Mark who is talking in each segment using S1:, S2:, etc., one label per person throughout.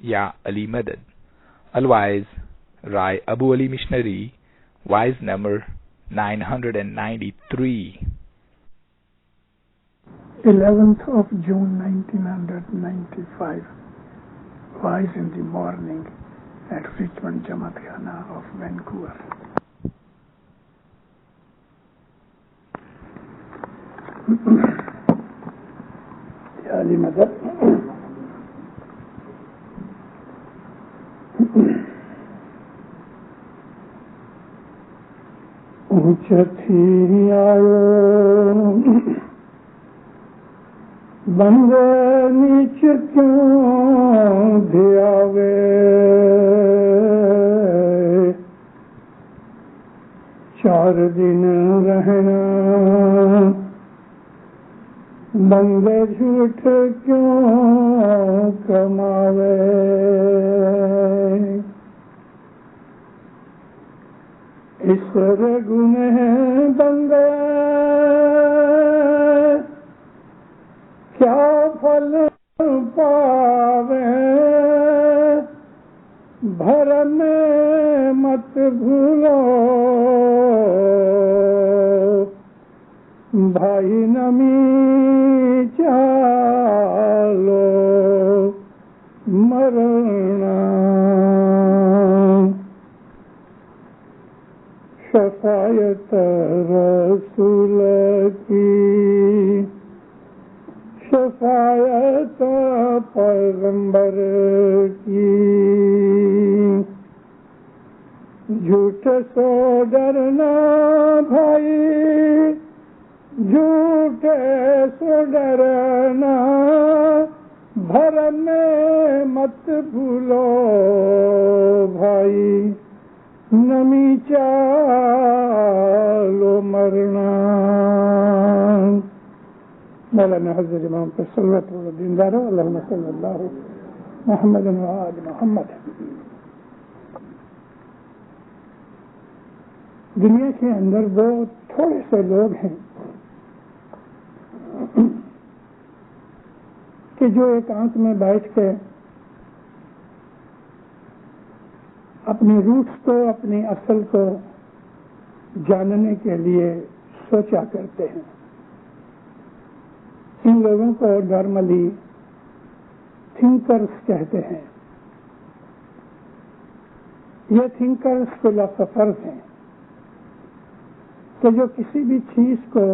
S1: Ya Ali Madad. Otherwise, Rai Abu Ali Missionary, wise number 993.
S2: 11th of June 1995, wise in the morning at Richmond Jamaat Khana of Vancouver. Ya Ali Madad. اونچتی آیو بندے نیچ کیوں دھیاوے چار دن رہنا بندے جھوٹ کیوں کماوے اس گنہ بندے کیا پھل پاوے بھرم مت بھولو بھائی نمی چالو مرنا شفاعت رسول کی شفاعت پیغمبر کی جھوٹ سو ڈرنا بھائی جھوٹ سو ڈرنا بھرم مت بھولو بھائی نمی چالو مرنا. مولانا حضرت امام پر صلوات و دیندار اللہم صلی اللہ محمد و آل محمد. دنیا کے اندر وہ تھوڑے سے لوگ ہیں کہ جو ایکانت میں بیٹھ کے اپنی روٹس کو اپنی اصل کو جاننے کے لیے سوچا کرتے ہیں. ان لوگوں کو نارملی تھنکرز کہتے ہیں. یہ تھنکرز فلاسفرز ہیں کہ جو کسی بھی چیز کو،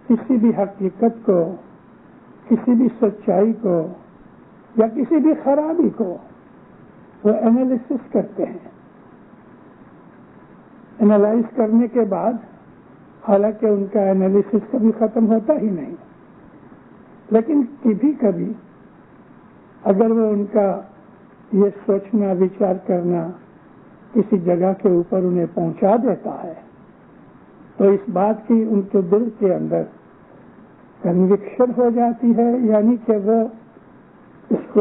S2: کسی بھی حقیقت کو، کسی بھی سچائی کو یا کسی بھی خرابی کو وہ انالیسس کرتے ہیں. انالائز کرنے کے بعد حالانکہ ان کا انالیسس کبھی ختم ہوتا ہی نہیں، لیکن کبھی کبھی اگر وہ ان کا یہ سوچنا وچار کرنا کسی جگہ کے اوپر انہیں پہنچا دیتا ہے تو اس بات کی ان کے دل کے اندر کنوکشن ہو جاتی ہے، یعنی کہ وہ اس کو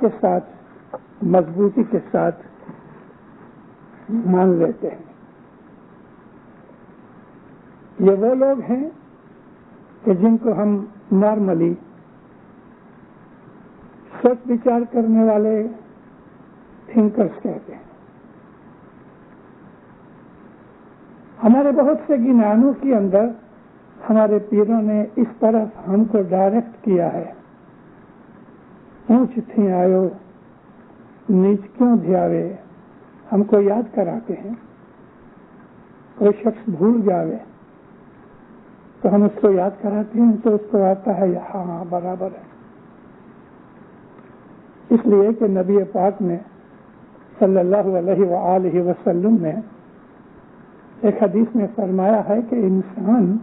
S2: کے ساتھ، مضبوطی کے ساتھ مان لیتے ہیں. یہ وہ لوگ ہیں کہ جن کو ہم نارملی سوچ وچار کرنے والے تھنکرز کہتے ہیں. ہمارے بہت سے گنانوں کے اندر ہمارے پیروں نے اس طرف ہم کو ڈائریکٹ کیا ہے. اونچ تھی آیو نیچ کیوں دھیاوے، ہم کو یاد کراتے ہیں. کوئی شخص بھول جاوے تو ہم اس کو یاد کراتے ہیں تو اس کو آتا ہے ہاں برابر ہے. اس لیے کہ نبی پاک نے صلی اللہ علیہ وآلہ وسلم نے ایک حدیث میں فرمایا ہے کہ انسان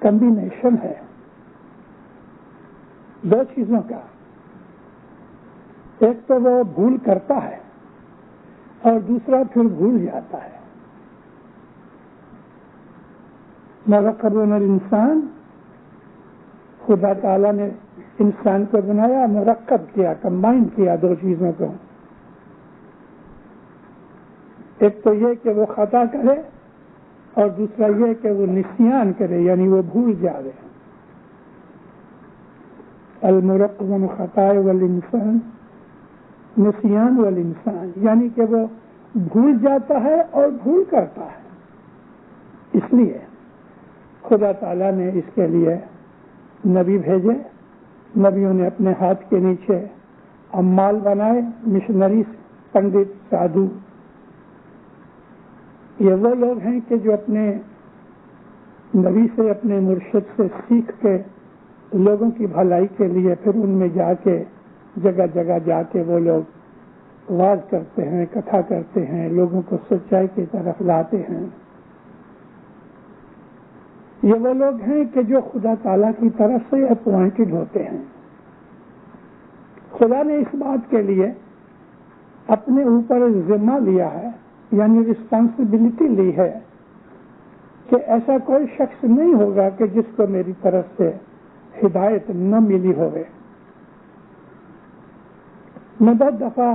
S2: کمبینیشن ہے دو چیزوں کا. ایک تو وہ بھول کرتا ہے اور دوسرا پھر بھول جاتا ہے. مرکب الانسان، خدا تعالیٰ نے انسان کو بنایا، مرکب کیا، کمبائن کیا دو چیزوں کو. ایک تو یہ کہ وہ خطا کرے اور دوسرا یہ کہ وہ نسیان کرے، یعنی وہ بھول جائے. المرکب خطا والانسان نسیان والانسان، یعنی کہ وہ بھول جاتا ہے اور بھول کرتا ہے۔ اس لیے خدا تعالیٰ نے اس کے لیے نبی بھیجے، نبیوں نے اپنے ہاتھ کے نیچے عمال بنائے، مشنریز، پنڈت، سادھو۔ یہ وہ لوگ ہیں کہ جو اپنے نبی سے، اپنے مرشد سے سیکھ کے لوگوں کی بھلائی کے لیے پھر ان میں جا کے جگہ جگہ جا کے وہ لوگ واز کرتے ہیں، کتھا کرتے ہیں، لوگوں کو سچائی کی طرف لاتے ہیں۔ یہ وہ لوگ ہیں کہ جو خدا تعالیٰ کی طرف سے اپوائنٹڈ ہوتے ہیں۔ خدا نے اس بات کے لیے اپنے اوپر ذمہ لیا ہے، یعنی رسپانسبلٹی لی ہے کہ ایسا کوئی شخص نہیں ہوگا کہ جس کو میری طرف سے ہدایت نہ ملی ہوئے۔ میں بہت دفعہ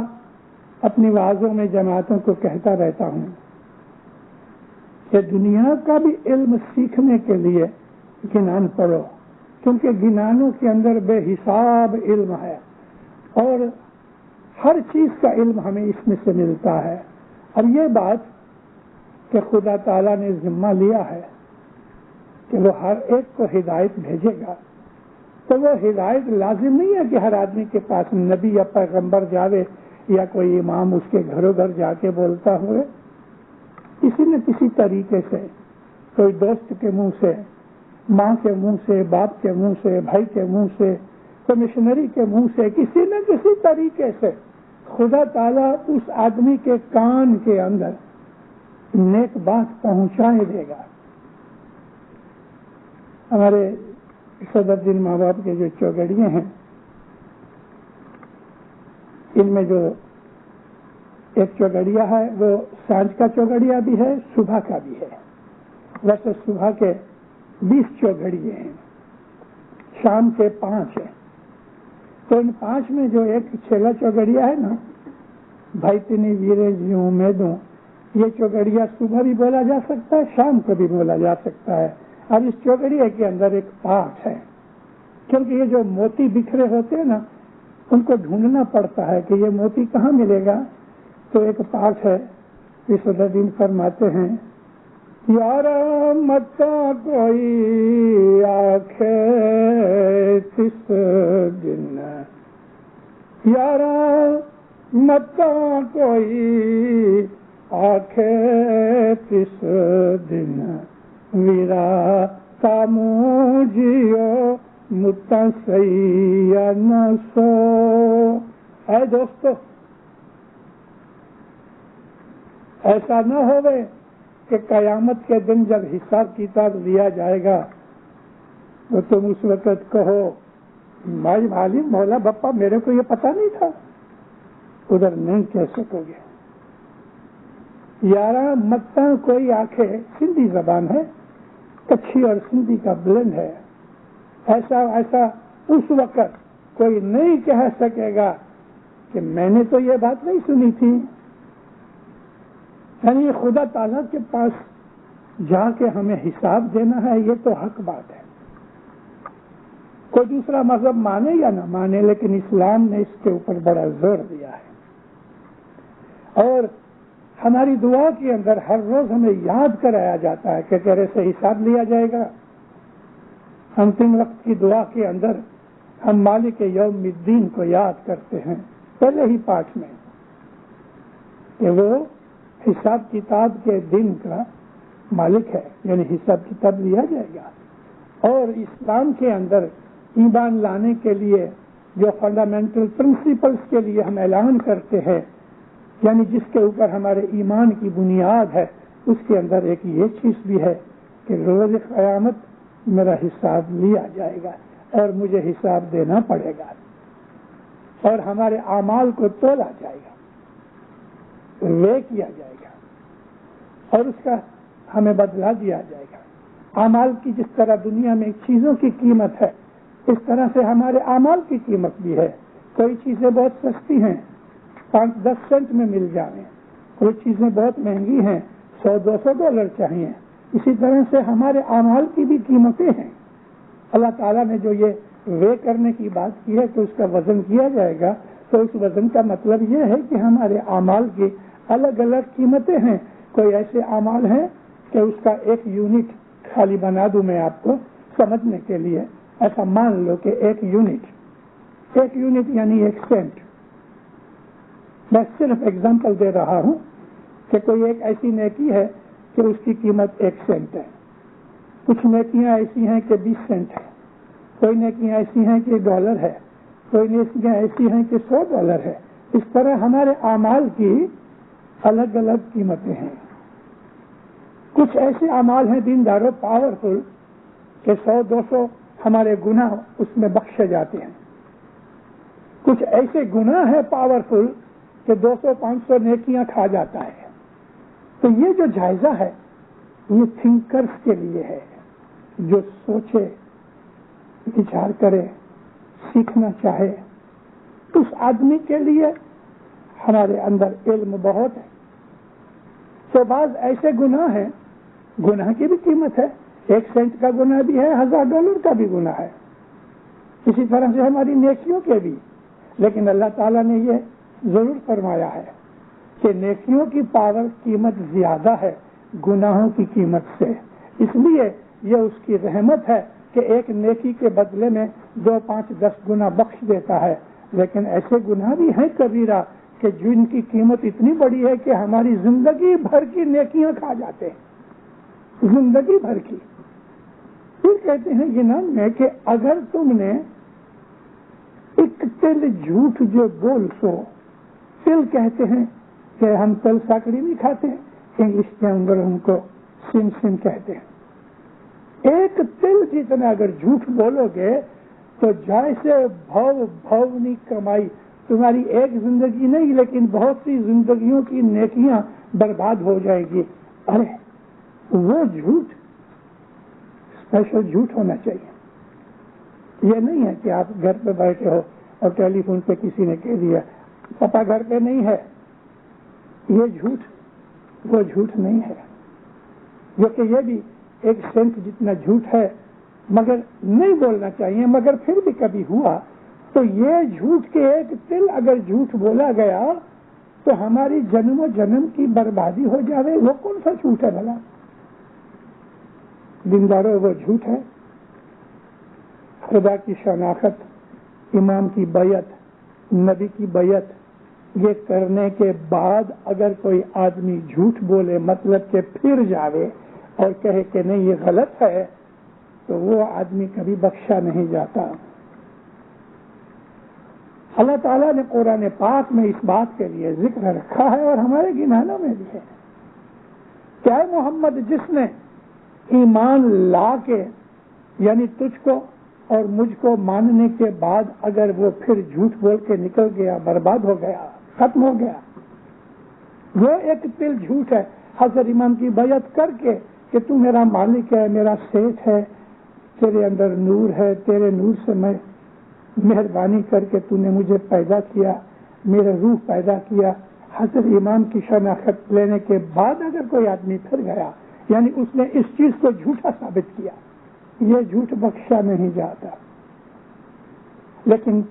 S2: اپنی وعظوں میں جماعتوں کو کہتا رہتا ہوں کہ دنیا کا بھی علم سیکھنے کے لیے گنان پڑھو، کیونکہ گنانوں کے اندر بے حساب علم ہے اور ہر چیز کا علم ہمیں اس میں سے ملتا ہے۔ اور یہ بات کہ خدا تعالیٰ نے ذمہ لیا ہے کہ وہ ہر ایک کو ہدایت بھیجے گا، تو وہ ہدایت لازم نہیں ہے کہ ہر آدمی کے پاس نبی یا پیغمبر جاوے یا کوئی امام اس کے گھروں گھر جا کے بولتا ہوئے۔ کسی نہ کسی طریقے سے، کوئی دوست کے منہ سے، ماں کے منہ سے، باپ کے منہ سے، بھائی کے منہ سے، کوئی مشنری کے منہ سے، کسی نہ کسی طریقے سے خدا تعالیٰ اس آدمی کے کان کے اندر نیک بات پہنچائے دے گا۔ ہمارے صدر دن ماں باپ کے جو چوگڑیاں ہیں، ان میں جو ایک چوگڑیا ہے وہ سانج کا چوگڑیا بھی ہے، صبح کا بھی ہے۔ ویسے صبح کے 20 چوگڑیے ہیں، شام کے 5 ہیں۔ تو ان 5 میں جو ایک چھیلا چوگڑیا ہے نا، بھائی تنی ویرے جیوں امیدوں، یہ چوگڑیا صبح بھی بولا جا سکتا ہے، شام کو بھی بولا جا سکتا ہے۔ اب اس چوگڑیے کے اندر ایک پاٹ ہے، کیونکہ یہ جو موتی بکھرے ہوتے ہیں نا، ان کو ڈھونڈنا پڑتا ہے کہ یہ موتی کہاں ملے گا۔ تو ایک پاٹ ہے، اس صدرین فرماتے ہیں، یارا متا کوئی آنکھے تس دن، یارا متا کوئی آنکھے تس دن، ویرا تامو جیو متا سیا نہ سو۔ اے دوستو، ایسا نہ ہوئے کہ قیامت کے دن جب حساب کتاب لیا جائے گا تو تم اس وقت کہو، بھائی معلم مولا بپا میرے کو یہ پتا نہیں تھا۔ ادھر نہیں کہہ سکو گے۔ یارہ متا کوئی آنکھیں سندھی زبان ہے، کچھی اور سندھی کا بلند ہے۔ ایسا اس وقت کوئی نہیں کہہ سکے گا کہ میں نے تو یہ بات نہیں سنی تھی۔ یعنی خدا تعالیٰ کے پاس جا کے ہمیں حساب دینا ہے، یہ تو حق بات ہے۔ کوئی دوسرا مذہب مانے یا نہ مانے، لیکن اسلام نے اس کے اوپر بڑا زور دیا ہے۔ اور ہماری دعا کے اندر ہر روز ہمیں یاد کرایا جاتا ہے کہ تیرے سے حساب لیا جائے گا۔ ہم 3 وقت کی دعا کے اندر ہم مالک یوم الدین کو یاد کرتے ہیں پہلے ہی پاٹ میں، کہ وہ حساب کتاب کے دن کا مالک ہے، یعنی حساب کتاب لیا جائے گا۔ اور اسلام کے اندر ایمان لانے کے لیے جو فنڈامنٹل پرنسپلز کے لیے ہم اعلان کرتے ہیں، یعنی جس کے اوپر ہمارے ایمان کی بنیاد ہے، اس کے اندر ایک یہ چیز بھی ہے کہ روز قیامت میرا حساب لیا جائے گا اور مجھے حساب دینا پڑے گا، اور ہمارے اعمال کو تولا جائے گا، وے کیا جائے گا، اور اس کا ہمیں بدلہ دیا جائے گا۔ اعمال کی جس طرح دنیا میں چیزوں کی قیمت ہے، اس طرح سے ہمارے اعمال کی قیمت بھی ہے۔ کوئی چیزیں بہت سستی ہیں، 5-10 سینٹ میں مل جائیں، کوئی چیزیں بہت مہنگی ہیں، $100-200 چاہیے۔ اسی طرح سے ہمارے اعمال کی بھی قیمتیں ہیں۔ اللہ تعالیٰ نے جو یہ وے کرنے کی بات کی ہے کہ اس کا وزن کیا جائے گا، تو اس وزن کا مطلب یہ ہے کہ ہمارے اعمال کی الگ الگ قیمتیں ہیں. کوئی ایسے اعمال ہیں کہ اس کا ایک یونٹ خالی بنا دوں میں آپ کو سمجھنے کے لیے. ایسا مان لو کہ ایک یونٹ یعنی 1 سینٹ. میں صرف ایگزامپل دے رہا ہوں کہ کوئی ایک ایسی نیکی ہے کہ اس کی قیمت 1 سینٹ ہے. کچھ نیکیاں ایسی ہیں کہ 20 سینٹ ہے. کوئی نیکیاں ایسی ہیں کہ $1 ہے. کوئی نیکیاں ایسی ہیں کہ $100 ہے. اس طرح ہمارے اعمال کی الگ الگ قیمتیں ہیں. کچھ ایسے اعمال ہیں دینداروں پاورفل کہ 100-200 ہمارے گناہ اس میں بخشے جاتے ہیں. کچھ ایسے گناہ ہیں پاورفل کہ 200-500 نیکیاں کھا جاتا ہے. تو یہ جو جائزہ ہے یہ تھنکرز کے لیے ہے, جو سوچے, وچار کرے, سیکھنا چاہے. اس آدمی کے لیے ہمارے اندر علم بہت ہے. تو بعض ایسے گناہ ہیں, گناہ کی بھی قیمت ہے. 1 سینٹ کا گناہ بھی ہے, $1000 کا بھی گناہ ہے. اسی طرح سے ہماری نیکیوں کے بھی. لیکن اللہ تعالیٰ نے یہ ضرور فرمایا ہے کہ نیکیوں کی پاور قیمت زیادہ ہے گناہوں کی قیمت سے. اس لیے یہ اس کی رحمت ہے کہ ایک نیکی کے بدلے میں 2, 5, 10 گنا بخش دیتا ہے. لیکن ایسے گناہ بھی ہیں کبیرہ کہ جن کی قیمت اتنی بڑی ہے کہ ہماری زندگی بھر کی نیکیاں کھا جاتے ہیں, زندگی بھر کی. پھر کہتے ہیں یونان میں کہ اگر تم نے ایک تل جھوٹ جو بول سو, تل کہتے ہیں کہ ہم تل ساکڑی نہیں کھاتے, انگلش کے اندر ان کو سن کہتے ہیں. ایک تل جتنا اگر جھوٹ بولو گے تو جیسے بھونی کمائی تمہاری ایک زندگی نہیں لیکن بہت سی زندگیوں کی نیکیاں برباد ہو جائے گی. ارے وہ جھوٹ اسپیشل جھوٹ ہونا چاہیے. یہ نہیں ہے کہ آپ گھر پہ بیٹھے ہو اور ٹیلی فون پہ کسی نے کہہ دیا پپا گھر پہ نہیں ہے. یہ جھوٹ وہ جھوٹ نہیں ہے, جو کہ یہ بھی 1 سینٹ جتنا جھوٹ ہے, مگر نہیں بولنا چاہیے. مگر پھر بھی کبھی ہوا تو یہ جھوٹ کے ایک تل اگر جھوٹ بولا گیا تو ہماری جنم و جنم کی بربادی ہو جائے. وہ کون سا جھوٹ ہے بھلا؟ دینداروں وہ جھوٹ ہے خدا کی شناخت, امام کی بیعت, نبی کی بیعت. یہ کرنے کے بعد اگر کوئی آدمی جھوٹ بولے, مطلب کہ پھر جاوے اور کہے کہ نہیں یہ غلط ہے, تو وہ آدمی کبھی بخشا نہیں جاتا. اللہ تعالیٰ نے قرآن پاک میں اس بات کے لیے ذکر رکھا ہے اور ہمارے گناہوں میں بھی ہے. کیا محمد جس نے ایمان لا کے یعنی تجھ کو اور مجھ کو ماننے کے بعد اگر وہ پھر جھوٹ بول کے نکل گیا, برباد ہو گیا, ختم ہو گیا, وہ ایک تل جھوٹ ہے. حضرت امام کی بیعت کر کے کہ تو میرا مالک ہے, میرا سیٹھ ہے, تیرے اندر نور ہے, تیرے نور سے میں مہربانی کر کے تو نے مجھے پیدا کیا, میرا روح پیدا کیا. حضرت امام کی شناخت لینے کے بعد اگر کوئی آدمی پھر گیا یعنی اس نے اس چیز کو جھوٹا ثابت کیا, یہ جھوٹ بخشا نہیں جاتا. لیکن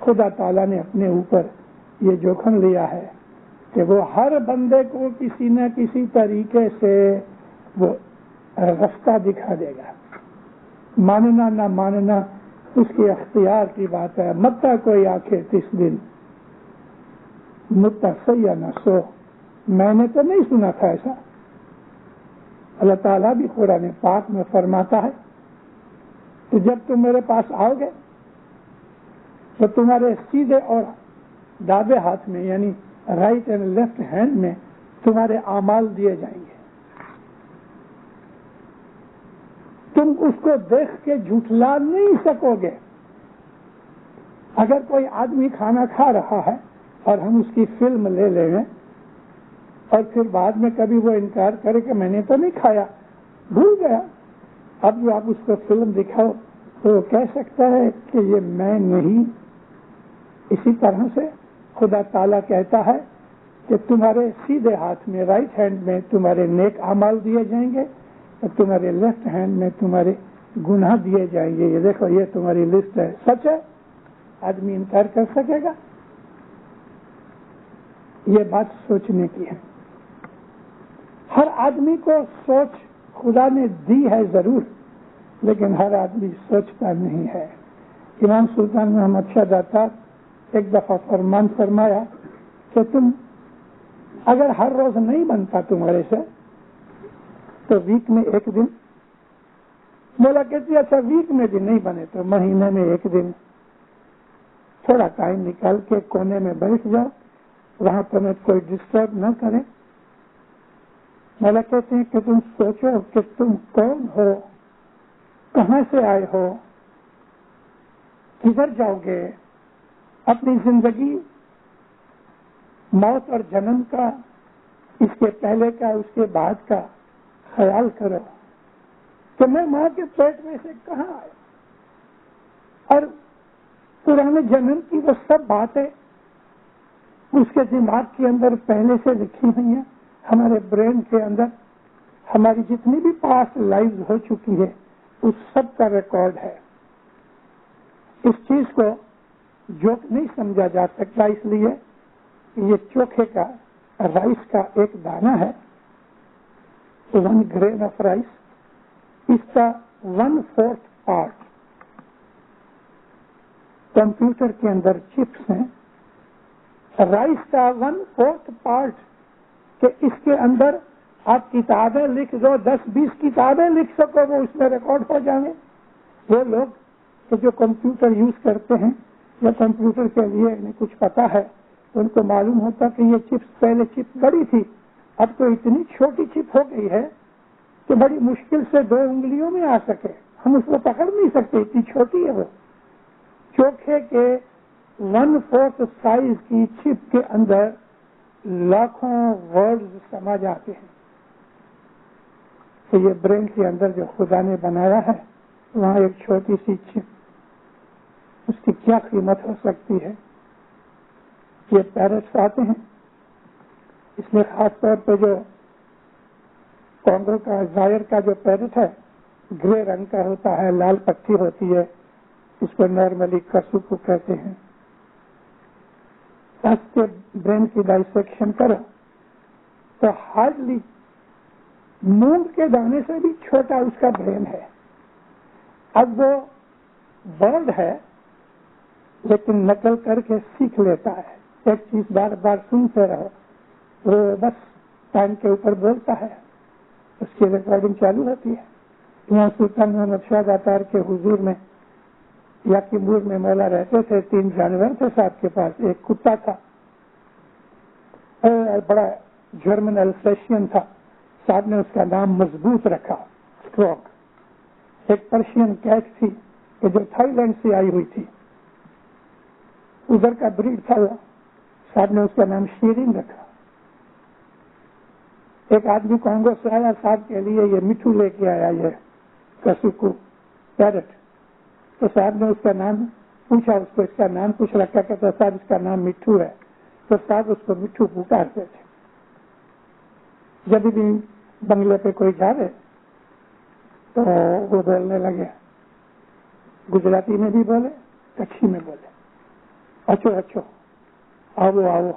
S2: خدا تعالیٰ نے اپنے اوپر یہ جوخم لیا ہے کہ وہ ہر بندے کو کسی نہ کسی طریقے سے وہ رستہ دکھا دے گا. ماننا نہ ماننا اس کے اختیار کی بات ہے. متا کوئی آنکھیں 30 دن متا سیا نہ سو. میں نے تو نہیں سنا تھا ایسا. اللہ تعالیٰ بھی قرآن پاک میں فرماتا ہے تو جب تم میرے پاس آؤ گے تو تمہارے سیدھے اور دابے ہاتھ میں یعنی رائٹ اینڈ لیفٹ ہینڈ میں تمہارے اعمال دیے جائیں گے. تم اس کو دیکھ کے جھٹلا نہیں سکو گے. اگر کوئی آدمی کھانا کھا رہا ہے اور ہم اس کی فلم لے لیں گے اور پھر بعد میں کبھی وہ انکار کرے کہ میں نے تو نہیں کھایا, بھول گیا, اب جو آپ اس کو فلم دکھاؤ تو وہ کہہ سکتا ہے کہ یہ میں نہیں. اسی طرح سے خدا تعالیٰ کہتا ہے کہ تمہارے سیدھے ہاتھ میں رائٹ ہینڈ میں تمہارے نیک اعمال دیے جائیں گے اور تمہارے لیفٹ ہینڈ میں تمہارے گناہ دیے جائیں گے. یہ دیکھو یہ تمہاری لسٹ ہے. سچ ہے, آدمی انکار کر سکے گا؟ یہ بات سوچنے کی ہے. ہر آدمی کو سوچ خدا نے دی ہے ضرور، لیکن ہر آدمی سوچتا نہیں ہے. امام سلطان محمد شاہ داتار ایک دفعہ فرمان فرمایا کہ تم اگر ہر روز نہیں بنتا تمہارے سے تو ویک میں ایک دن. مولا کہتی اچھا ویک میں بھی نہیں بنے تو مہینے میں ایک دن تھوڑا ٹائم نکال کے کونے میں بیٹھ جاؤ، وہاں تمہیں کوئی ڈسٹرب نہ کرے. مولا کہتے ہیں کہ تم سوچو کہ تم کون ہو، کہاں سے آئے ہو، کدھر جاؤ گے. اپنی زندگی موت اور جنم کا، اس کے پہلے کا، اس کے بعد کا خیال کرو کہ میں ماں کے پیٹ میں سے کہاں آیا. اور پرانے جنم کی وہ سب باتیں اس کے دماغ کے اندر پہلے سے لکھی ہوئی ہیں. ہمارے برین کے اندر ہماری جتنی بھی پاسٹ لائف ہو چکی ہے اس سب کا ریکارڈ ہے. اس چیز کو جوک نہیں سمجھا جا سکتا، اس لیے یہ چوکھے کا رائس کا ایک دانہ ہے، 1 grain آف رائس، اس کا 1/4 پارٹ کمپیوٹر کے اندر چپس ہیں. رائس کا 1/4 پارٹ کہ اس کے اندر آپ کتابیں لکھ دو، 10-20 کتابیں لکھ سکو، وہ اس میں ریکارڈ ہو جائیں. وہ لوگ کہ جو کمپیوٹر یوز کرتے ہیں یا کمپیوٹر کے لیے انہیں کچھ پتا ہے تو ان کو معلوم ہوتا کہ یہ چپس پہلے چپ بڑی تھی، اب تو اتنی چھوٹی چپ ہو گئی ہے کہ بڑی مشکل سے 2 انگلیوں میں آ سکے، ہم اس کو پکڑ نہیں سکتے، اتنی چھوٹی ہے. وہ چوکھے کے 1/4 سائز کی چپ کے اندر لاکھوں ورڈز سما جاتے ہیں. تو یہ برین کے اندر جو خدا نے بنایا ہے وہاں ایک چھوٹی سی چپ، اس کی کیا قیمت ہو سکتی ہے. یہ پیرٹس آتے ہیں، اس میں خاص طور پہ جو کانگو کا زائر کا جو پیرٹ ہے گرے رنگ کا ہوتا ہے، لال پٹی ہوتی ہے، اس کو نارملی کسوکو کہتے ہیں. اس کے برین کی ڈائسیکشن کرو تو ہارڈلی مونگ کے دانے سے بھی چھوٹا اس کا برین ہے. اب وہ برڈ ہے لیکن نقل کر کے سیکھ لیتا ہے. ایک چیز بار بار سنتے رہو، وہ بس ٹائم کے اوپر بولتا ہے، اس کی ریکارڈنگ چالو ہوتی ہے. امام سلطان محمد شاہ داتار کے حضور میں یا کمبور میں مولا رہتے تھے. 3 جانور تھے صاحب کے پاس. ایک کتا تھا، بڑا جرمن السیشین تھا، صاحب نے اس کا نام مضبوط رکھا، اسٹراک. ایک پرشین کیٹ تھی کہ جو تھائی لینڈ سے آئی ہوئی تھی، ادھر کا بریڈ تھا، وہ صاحب نے اس کا نام شیرین رکھا. ایک آدمی کانگو سے آیا، صاحب کے لیے یہ مٹھو لے کے آیا، یہ کسوکو پیرٹ. تو صاحب نے اس کا نام پوچھا، اس کو اس کا نام کچھ رکھا، کہتا صاحب اس کا نام مٹھو ہے. تو صاحب اس کو مٹھو پکارتے تھے. جب بھی بنگلے پہ کوئی جاوے تو وہ بولنے لگے، گجراتی میں بھی بولے، کچھی میں بولے، اچھو اچھو، آو آو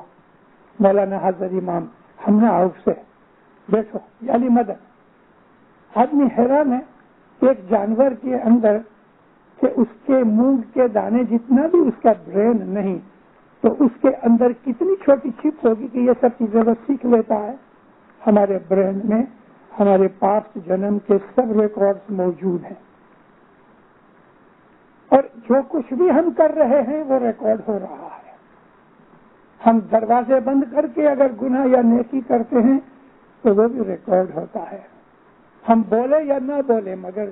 S2: مولانا حاضر امام، ہم نے آؤ سے بیٹھو، یعنی مدد. آدمی حیران ہے ایک جانور کے اندر کہ اس کے مونگ کے دانے جتنا بھی اس کا برین نہیں تو اس کے اندر کتنی چھوٹی چپ ہوگی کہ یہ سب چیزیں وہ سیکھ لیتا ہے. ہمارے برین میں ہمارے پاسٹ جنم کے سب ریکارڈز موجود ہیں، اور جو کچھ بھی ہم کر رہے ہیں وہ ریکارڈ ہو رہا ہے. ہم دروازے بند کر کے اگر گناہ یا نیکی کرتے ہیں تو وہ بھی ریکارڈ ہوتا ہے. ہم بولے یا نہ بولے مگر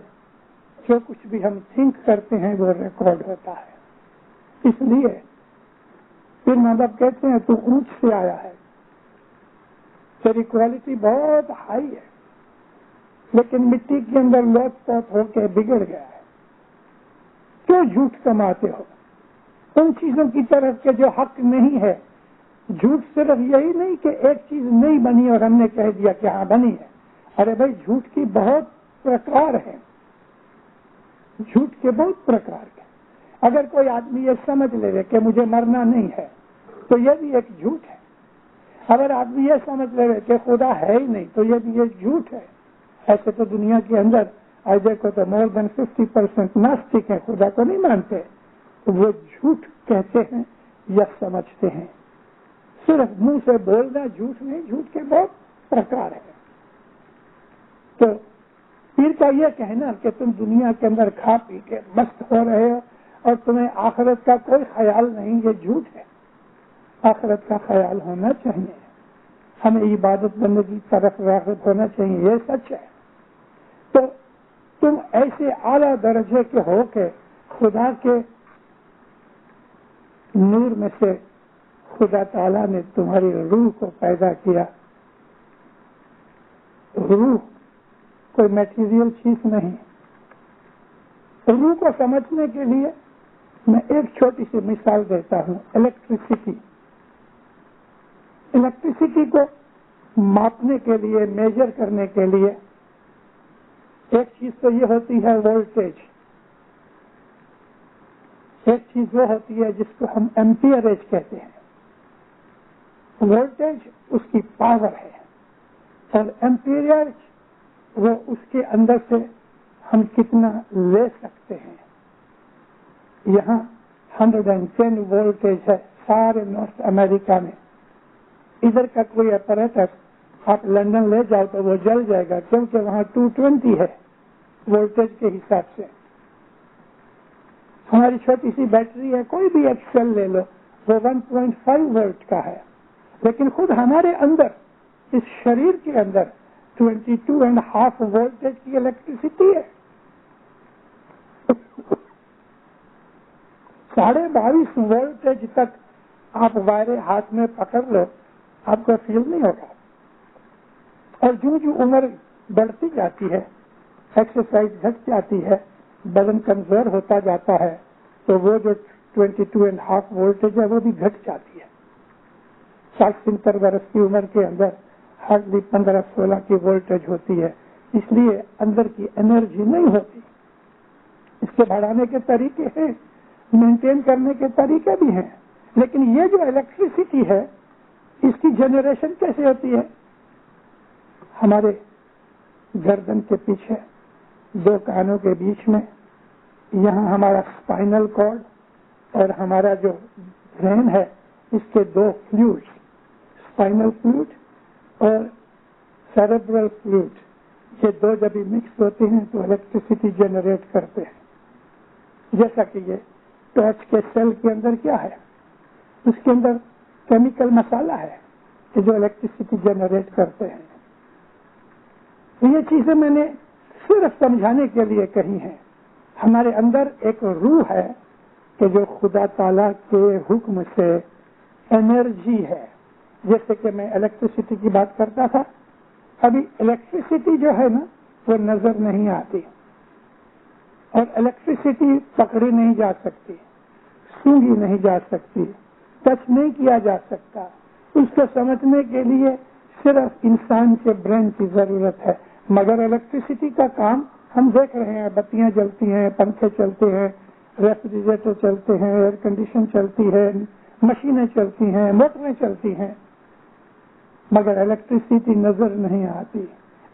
S2: جو کچھ بھی ہم تھنک کرتے ہیں وہ ریکارڈ ہوتا ہے. اس لیے پھر ماں باپ کہتے ہیں تو اونچ سے آیا ہے، تیری کوالٹی بہت ہائی ہے، لیکن مٹی کے اندر لوٹ پوٹ ہو کے بگڑ گیا ہے. کیوں جھوٹ کماتے ہو ان چیزوں کی طرف کہ جو حق نہیں ہے؟ جھوٹ صرف یہی نہیں کہ ایک چیز نہیں بنی اور ہم نے کہہ دیا کہ ہاں بنی ہے. ارے بھائی جھوٹ کی بہت پرکار ہیں، جھوٹ کے بہت پرکار ہیں. اگر کوئی آدمی یہ سمجھ لے کہ مجھے مرنا نہیں ہے تو یہ بھی ایک جھوٹ ہے. اگر آدمی یہ سمجھ لے کہ خدا ہے ہی نہیں تو یہ جھوٹ ہے. ایسے تو دنیا کے اندر آج دیکھو تو مور دین 50% ناستک ہیں، خدا کو نہیں مانتے. تو وہ جھوٹ کہتے ہیں یا سمجھتے ہیں. صرف منہ سے بولنا جھوٹ نہیں، جھوٹ کے بہت پرکار ہیں. تو پیر کا یہ کہنا کہ تم دنیا کے اندر کھا پی کے مست ہو رہے ہو اور تمہیں آخرت کا کوئی خیال نہیں، یہ جھوٹ ہے. آخرت کا خیال ہونا چاہیے، ہمیں عبادت بندگی کی طرف راغب ہونا چاہیے، یہ سچ ہے. تو تم ایسے اعلیٰ درجے کے ہو کہ خدا کے نور میں سے خدا تعالیٰ نے تمہاری روح کو پیدا کیا. روح کوئی میٹیریل چیز نہیں. روح کو سمجھنے کے لیے میں ایک چھوٹی سی مثال دیتا ہوں. الیکٹریسٹی کو ماپنے کے لیے، میجر کرنے کے لیے ایک چیز تو یہ ہوتی ہے وولٹیج. ایک چیز وہ ہوتی ہے جس کو ہم ایمپیئریج کہتے ہیں. وولٹیج اس کی پاور ہے اور ایمپیئریج وہ اس کے اندر سے ہم کتنا لے سکتے ہیں. یہاں 110 وولٹیج ہے سارے نارتھ امریکہ میں. ادھر کا کوئی اپریٹر آپ لندن لے جاؤ تو وہ جل جائے گا کیونکہ وہاں 220 ہے وولٹیج کے حساب سے. ہماری چھوٹی سی بیٹری ہے، کوئی بھی ایک سیل لے لو وہ 1.5 وولٹ کا ہے، لیکن خود ہمارے اندر اس شریر کے اندر 22.5 وولٹیج کی الیکٹریسٹی ہے. 22.5 وولٹیج تک آپ وائریں ہاتھ میں پکڑ لو آپ کو فیل نہیں ہوگا. اور جو عمر بڑھتی جاتی ہے، ایکسرسائز گھٹ جاتی ہے، بدن کمزور ہوتا جاتا ہے تو وہ جو 22.5 وولٹیج ہے وہ بھی گھٹ جاتی ہے. 60-70 برس کی عمر کے اندر ہارڈلی 15-16 کی وولٹیج ہوتی ہے. اس لیے اندر کی انرجی نہیں ہوتی. اس کے بڑھانے کے طریقے ہیں، مینٹین کرنے کے طریقے بھی ہیں، لیکن یہ جو الیکٹریسٹی ہے اس کی جنریشن کیسے ہوتی ہے؟ ہمارے گردن کے پیچھے 2 کانوں کے بیچ میں یہاں ہمارا اسپائنل کارڈ اور ہمارا جو برین ہے اس کے 2 فلوئڈ، اسپائنل فلوئڈ اور سیریبرل فلوئڈ، یہ 2 جب مکس ہوتے ہیں تو الیکٹریسٹی جنریٹ کرتے ہیں. جیسا کہ یہ ٹارچ کے سیل کے اندر کیا ہے، اس کے اندر کیمیکل مسالہ ہے کہ جو الیکٹریسٹی جنریٹ کرتے ہیں. یہ چیزیں میں نے صرف سمجھانے کے لیے کہی ہیں. ہمارے اندر ایک روح ہے کہ جو خدا تعالیٰ کے حکم سے انرجی ہے. جیسے کہ میں الیکٹریسٹی کی بات کرتا تھا، ابھی الیکٹریسٹی جو ہے نا وہ نظر نہیں آتی اور الیکٹریسٹی پکڑی نہیں جا سکتی، سونگھی نہیں جا سکتی، ٹچ نہیں کیا جا سکتا. اس کو سمجھنے کے لیے صرف انسان کے برین کی ضرورت ہے. مگر الیکٹریسٹی کا کام ہم دیکھ رہے ہیں، بتیاں جلتی ہیں، پنکھے چلتے ہیں، ریفریجریٹر چلتے ہیں، ایئر کنڈیشن چلتی ہے، مشینیں چلتی ہیں، موٹریں چلتی ہیں، مگر الیکٹریسٹی نظر نہیں آتی.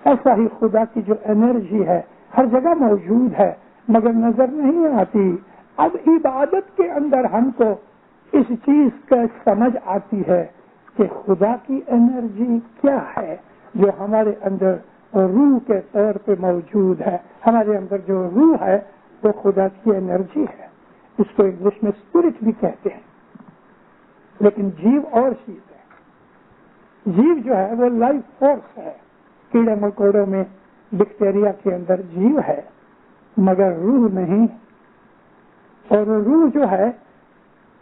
S2: ایسا ہی خدا کی جو انرجی ہے ہر جگہ موجود ہے مگر نظر نہیں آتی. اب عبادت کے اندر ہم کو اس چیز کا سمجھ آتی ہے کہ خدا کی انرجی کیا ہے جو ہمارے اندر روح کے طور پہ موجود ہے. ہمارے اندر جو روح ہے وہ خدا کی انرجی ہے. اس کو انگلش میں اسپرٹ بھی کہتے ہیں. لیکن جیو اور چیز ہے. جیو جو ہے وہ لائف فورس ہے. کیڑے مکوڑوں میں بیکٹیریا کے اندر جیو ہے مگر روح نہیں. اور روح جو ہے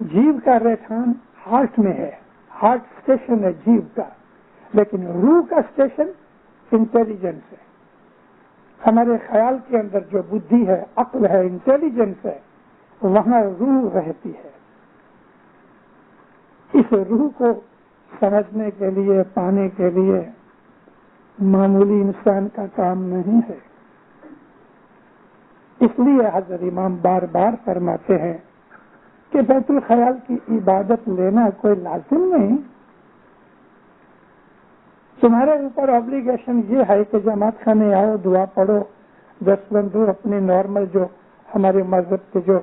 S2: جیو کا رہٹھان ہارٹ میں ہے. ہارٹ اسٹیشن ہے جیو کا، لیکن روح کا اسٹیشن انٹیلیجنس ہے. ہمارے خیال کے اندر جو بدھی ہے، عقل ہے، انٹیلیجنس ہے، وہاں روح رہتی ہے. اس روح کو سمجھنے کے لیے، پانے کے لیے معمولی انسان کا کام نہیں ہے. اس لیے حضرت امام بار بار فرماتے ہیں کہ بیت الخیال کی عبادت لینا کوئی لازم نہیں. تمہارے اوپر آبلیگیشن یہ ہے کہ جماعت خانے آؤ، دعا پڑھو، دستبند دو، اپنے نارمل جو ہمارے مذہب کے جو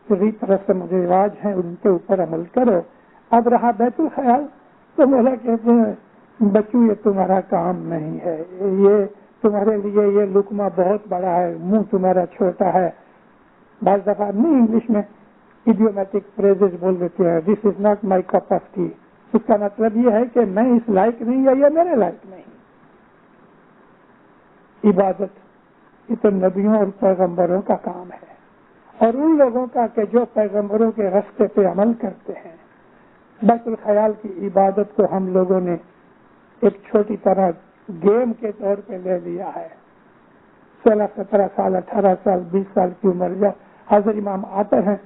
S2: ریت رسم رواج ہیں ان کے اوپر عمل کرو۔ اب رہا بیت الخیال تو مولا کہتے ہیں بچوں یہ تمہارا کام نہیں ہے، یہ تمہارے لیے یہ لقمہ بہت بڑا ہے، منہ تمہارا چھوٹا ہے۔ بعض دفعہ نہیں انگلش میں ایڈیومیٹک فریزز بول دیتے ہیں، this is not my cup of tea, اس کا مطلب یہ ہے کہ میں اس لائق نہیں یا یہ میرے لائق نہیں۔ عبادت یہ تو نبیوں اور پیغمبروں کا کام ہے، اور ان لوگوں کا کہ جو پیغمبروں کے راستے پہ عمل کرتے ہیں۔ بیت الخیال کی عبادت کو ہم لوگوں نے ایک چھوٹی طرح گیم کے طور پہ لے لیا ہے۔ 16 17 سال 18 سال 20 سال کی عمر جب حاضر امام آتے ہیں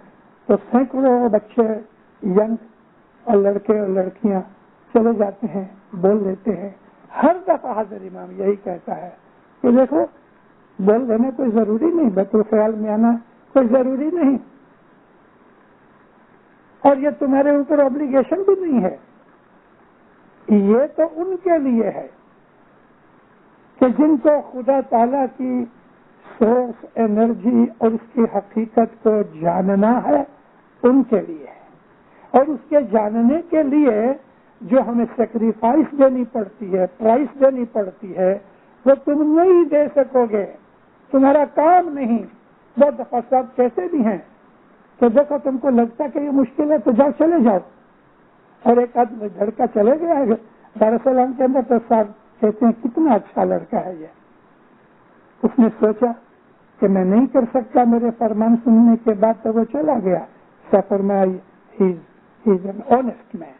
S2: تو سینکڑوں بچے ینگ اور لڑکے اور لڑکیاں چلے جاتے ہیں، بول دیتے ہیں۔ ہر دفعہ حاضر امام یہی کہتا ہے کہ دیکھو بول دینا کوئی ضروری نہیں، بیت الخیال میں آنا کوئی ضروری نہیں، اور یہ تمہارے اوپر obligation بھی نہیں ہے، یہ تو ان کے لیے ہے کہ جن کو خدا تعالیٰ کی سورس انرجی اور اس کی حقیقت کو جاننا ہے، ان کے لیے ہے۔ اور اس کے جاننے کے لیے جو ہمیں سیکریفائس دینی پڑتی ہے، پرائس دینی پڑتی ہے، وہ تم نہیں دے سکو گے، تمہارا کام نہیں۔ بہت دفعہ صاحب کیسے بھی ہیں تو دیکھو تم کو لگتا کہ یہ مشکل ہے تو جاؤ، چلے جاؤ، اور ایک آدمی لڑکا چلے گیا ہے دارالسلام کے اندر تو صاحب کہتے ہیں کتنا اچھا لڑکا ہے یہ۔ اس نے سوچا کہ میں نہیں کر سکتا، میرے فرمان سننے کے بعد تو وہ چلا گیا۔ سفر میں ہی از این آنےسٹ مین،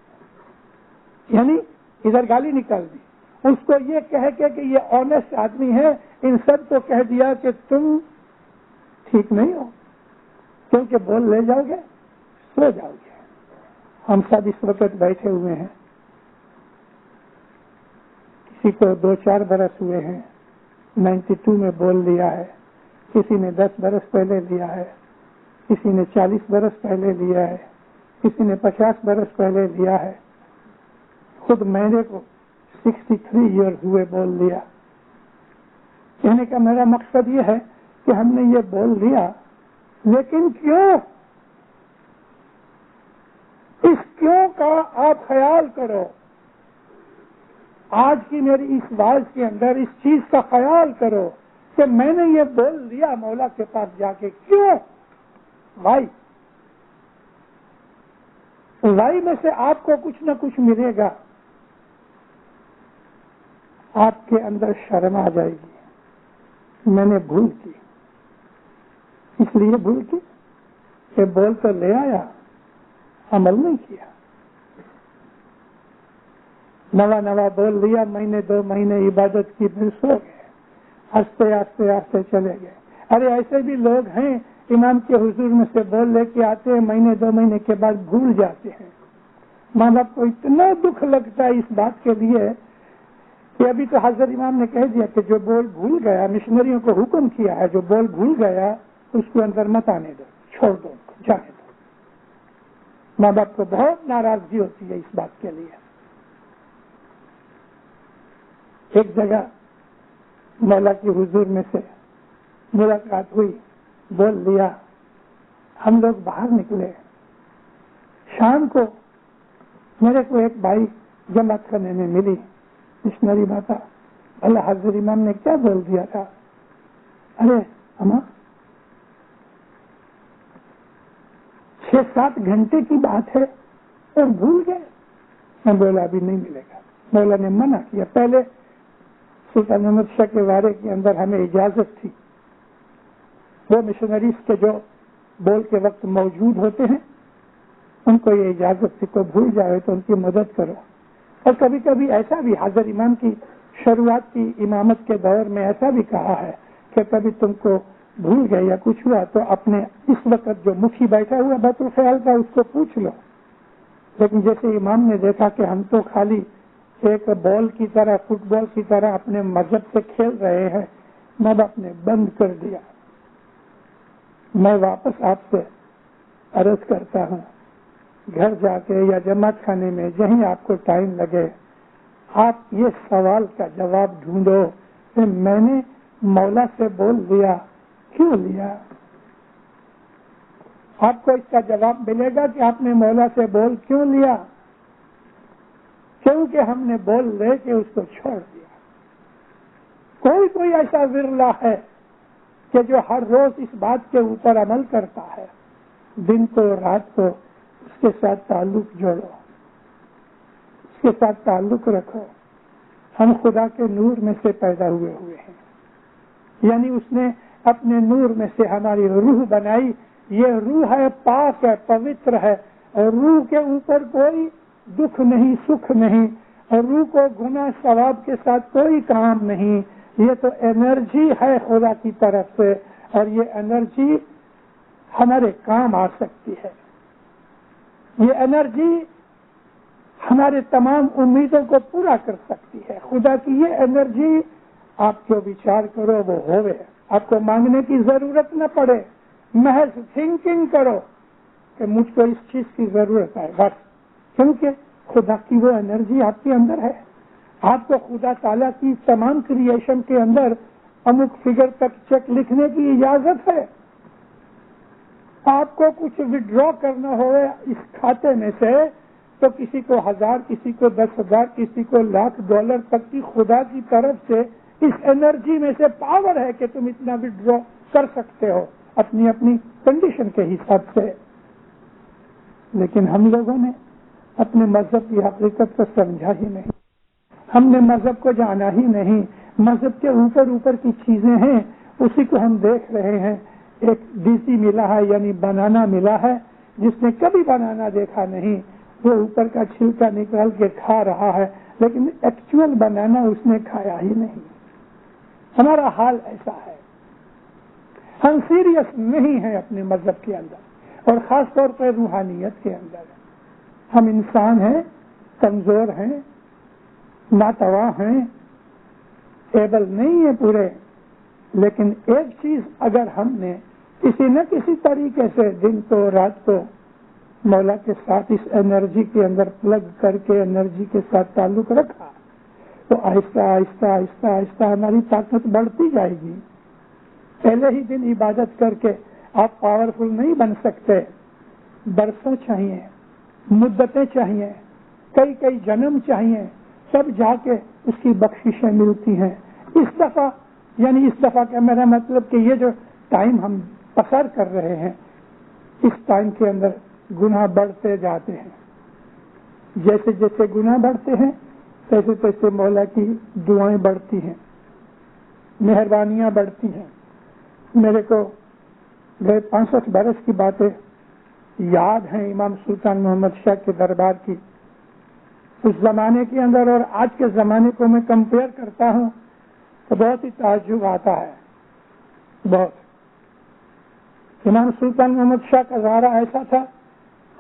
S2: یعنی ادھر گالی نکال دی، اس کو یہ کہہ کے کہ یہ آنےسٹ آدمی ہے، ان سب کو کہہ دیا کہ تم ٹھیک نہیں ہو، کیونکہ بول لے جاؤ گے سو جاؤ گے۔ ہم سب اس وقت بیٹھے ہوئے ہیں، کسی کو 2-4 برس ہوئے ہیں، 92 میں بول لیا ہے، کسی نے 10 برس پہلے لیا ہے، کسی نے 40 برس پہلے لیا ہے، کسی نے 50 برس پہلے لیا ہے۔ خود میرے کو 63 ایئرز ہوئے بول لیا۔ کہنے کا میرا مقصد یہ ہے کہ ہم نے یہ بول لیا، لیکن کیوں؟ اس کیوں کا آپ خیال کرو۔ آج کی میری اس واز کے اندر اس چیز کا خیال کرو کہ میں نے یہ بول لیا مولا کے پاس جا کے، کیوں؟ وائی میں سے آپ کو کچھ نہ کچھ ملے گا، آپ کے اندر شرم آ جائے گی، میں نے بھول کی، اس لیے بھول کی کہ بول تو لے آیا، عمل نہیں کیا۔ نوا بول لیا، مہینے 2 مہینے عبادت کی، پھر سو گئے، آستے آستے آستے چلے گئے۔ ارے ایسے بھی لوگ ہیں امام کے حضور میں سے بول لے کے آتے ہیں، مہینے 2 مہینے کے بعد بھول جاتے ہیں۔ ماں باپ کو اتنا دکھ لگتا ہے اس بات کے لیے کہ ابھی تو حضرت امام نے کہہ دیا کہ جو بول بھول گیا، مشنریوں کو حکم کیا ہے جو بول بھول گیا اس کو اندر مت آنے دو، چھوڑ دو، جانے دو۔ ماں باپ کو بہت ناراضگی ہوتی ہے اس بات کے لیے۔ ایک جگہ مولا کی حضور میں سے ملاقات ہوئی، بول لیا، ہم لوگ باہر نکلے، شام کو میرے کو ایک بھائی جماعت کرنے میں ملی، مشنری ماتا، اللہ حضرت امام نے کیا بول دیا تھا؟ ارے اما 6-7 گھنٹے کی بات ہے اور بھول گئے۔ میں بولا ابھی نہیں ملے گا، مولا نے منع کیا۔ پہلے سلطان احمد شاہ کے وارے کے اندر ہمیں اجازت تھی، وہ مشنریز کے جو بول کے وقت موجود ہوتے ہیں ان کو یہ اجازت تھی، کوئی بھول جائے تو ان کی مدد کرو۔ اور کبھی کبھی ایسا بھی حضرت امام کی شروعات کی امامت کے دور میں ایسا بھی کہا ہے کہ کبھی تم کو بھول گئے یا کچھ ہوا تو اپنے اس وقت جو مکھی بیٹھا ہوا بیت الخیال کا اس کو پوچھ لو۔ لیکن جیسے امام نے دیکھا کہ ہم تو خالی ایک بال کی طرح، فٹ بال کی طرح اپنے مذہب سے کھیل رہے ہیں، ماں باپ نے بند کر دیا۔ میں واپس آپ سے عرض کرتا ہوں، گھر جا کے یا جماعت خانے میں جہیں آپ کو ٹائم لگے، آپ یہ سوال کا جواب ڈھونڈو کہ میں نے مولا سے بول لیا، کیوں لیا؟ آپ کو اس کا جواب ملے گا کہ آپ نے مولا سے بول کیوں لیا؟ کیونکہ ہم نے بول لے کے اس کو چھوڑ دیا۔ کوئی ایسا ورلا ہے کہ جو ہر روز اس بات کے اوپر عمل کرتا ہے، دن کو رات کو اس کے ساتھ تعلق جوڑو، اس کے ساتھ تعلق رکھو۔ ہم خدا کے نور میں سے پیدا ہوئے ہیں، یعنی اس نے اپنے نور میں سے ہماری روح بنائی۔ یہ روح ہے، پاک ہے، پوتر ہے، اور روح کے اوپر کوئی دکھ نہیں، سکھ نہیں، اور روح کو گناہ ثواب کے ساتھ کوئی کام نہیں۔ یہ تو انرجی ہے خدا کی طرف سے، اور یہ انرجی ہمارے کام آ سکتی ہے۔ یہ انرجی ہمارے تمام امیدوں کو پورا کر سکتی ہے۔ خدا کی یہ انرجی آپ جو وچار کرو وہ ہوئے، آپ کو مانگنے کی ضرورت نہ پڑے، محض تھنکنگ کرو کہ مجھ کو اس چیز کی ضرورت ہے بس، کیونکہ خدا کی وہ انرجی آپ کے اندر ہے۔ آپ کو خدا تعالیٰ کی تمام کریشن کے اندر امک فگر تک چیک لکھنے کی اجازت ہے۔ آپ کو کچھ وڈرا کرنا ہو اس کھاتے میں سے تو کسی کو 1000، کسی کو 10,000، کسی کو $1,00,000 تک کی خدا کی طرف سے اس انرجی میں سے پاور ہے کہ تم اتنا وڈرا کر سکتے ہو اپنی اپنی کنڈیشن کے حساب سے۔ لیکن ہم لوگوں نے اپنے مذہب کی حقیقت کو سمجھا ہی نہیں، ہم نے مذہب کو جانا ہی نہیں۔ مذہب کے اوپر کی چیزیں ہیں، اسی کو ہم دیکھ رہے ہیں۔ ایک ڈیسی ملا ہے، یعنی بنانا ملا ہے، جس نے کبھی بنانا دیکھا نہیں، وہ اوپر کا چھلکا نکال کے کھا رہا ہے، لیکن ایکچوئل بنانا اس نے کھایا ہی نہیں۔ ہمارا حال ایسا ہے، ہم سیریس نہیں ہیں اپنے مذہب کے اندر، اور خاص طور پر روحانیت کے اندر۔ ہم انسان ہیں، کمزور ہیں، ناتواں ہیں، ایبل نہیں ہیں پورے، لیکن ایک چیز اگر ہم نے کسی نہ کسی طریقے سے دن کو رات کو مولا کے ساتھ اس انرجی کے اندر پلگ کر کے انرجی کے ساتھ تعلق رکھا تو آہستہ آہستہ آہستہ آہستہ ہماری طاقت بڑھتی جائے گی۔ پہلے ہی دن عبادت کر کے آپ پاورفل نہیں بن سکتے، برسوں چاہیے، مدتیں چاہیے، کئی جنم چاہیے، سب جا کے اس کی بخششیں ملتی ہیں۔ اس دفعہ کا میرا مطلب کہ یہ جو ٹائم ہم پسر کر رہے ہیں، اس ٹائم کے اندر گناہ بڑھتے جاتے ہیں۔ جیسے جیسے گناہ بڑھتے ہیں تیسے تیسے مولا کی دعائیں بڑھتی ہیں، مہربانیاں بڑھتی ہیں۔ میرے کو گئے 65 برس کی باتیں یاد ہیں امام سلطان محمد شاہ کے دربار کی۔ اس زمانے کے اندر اور آج کے زمانے کو میں کمپیئر کرتا ہوں تو بہت ہی تعجب آتا ہے، بہت۔ امام سلطان محمد شاہ کا زہرا ایسا تھا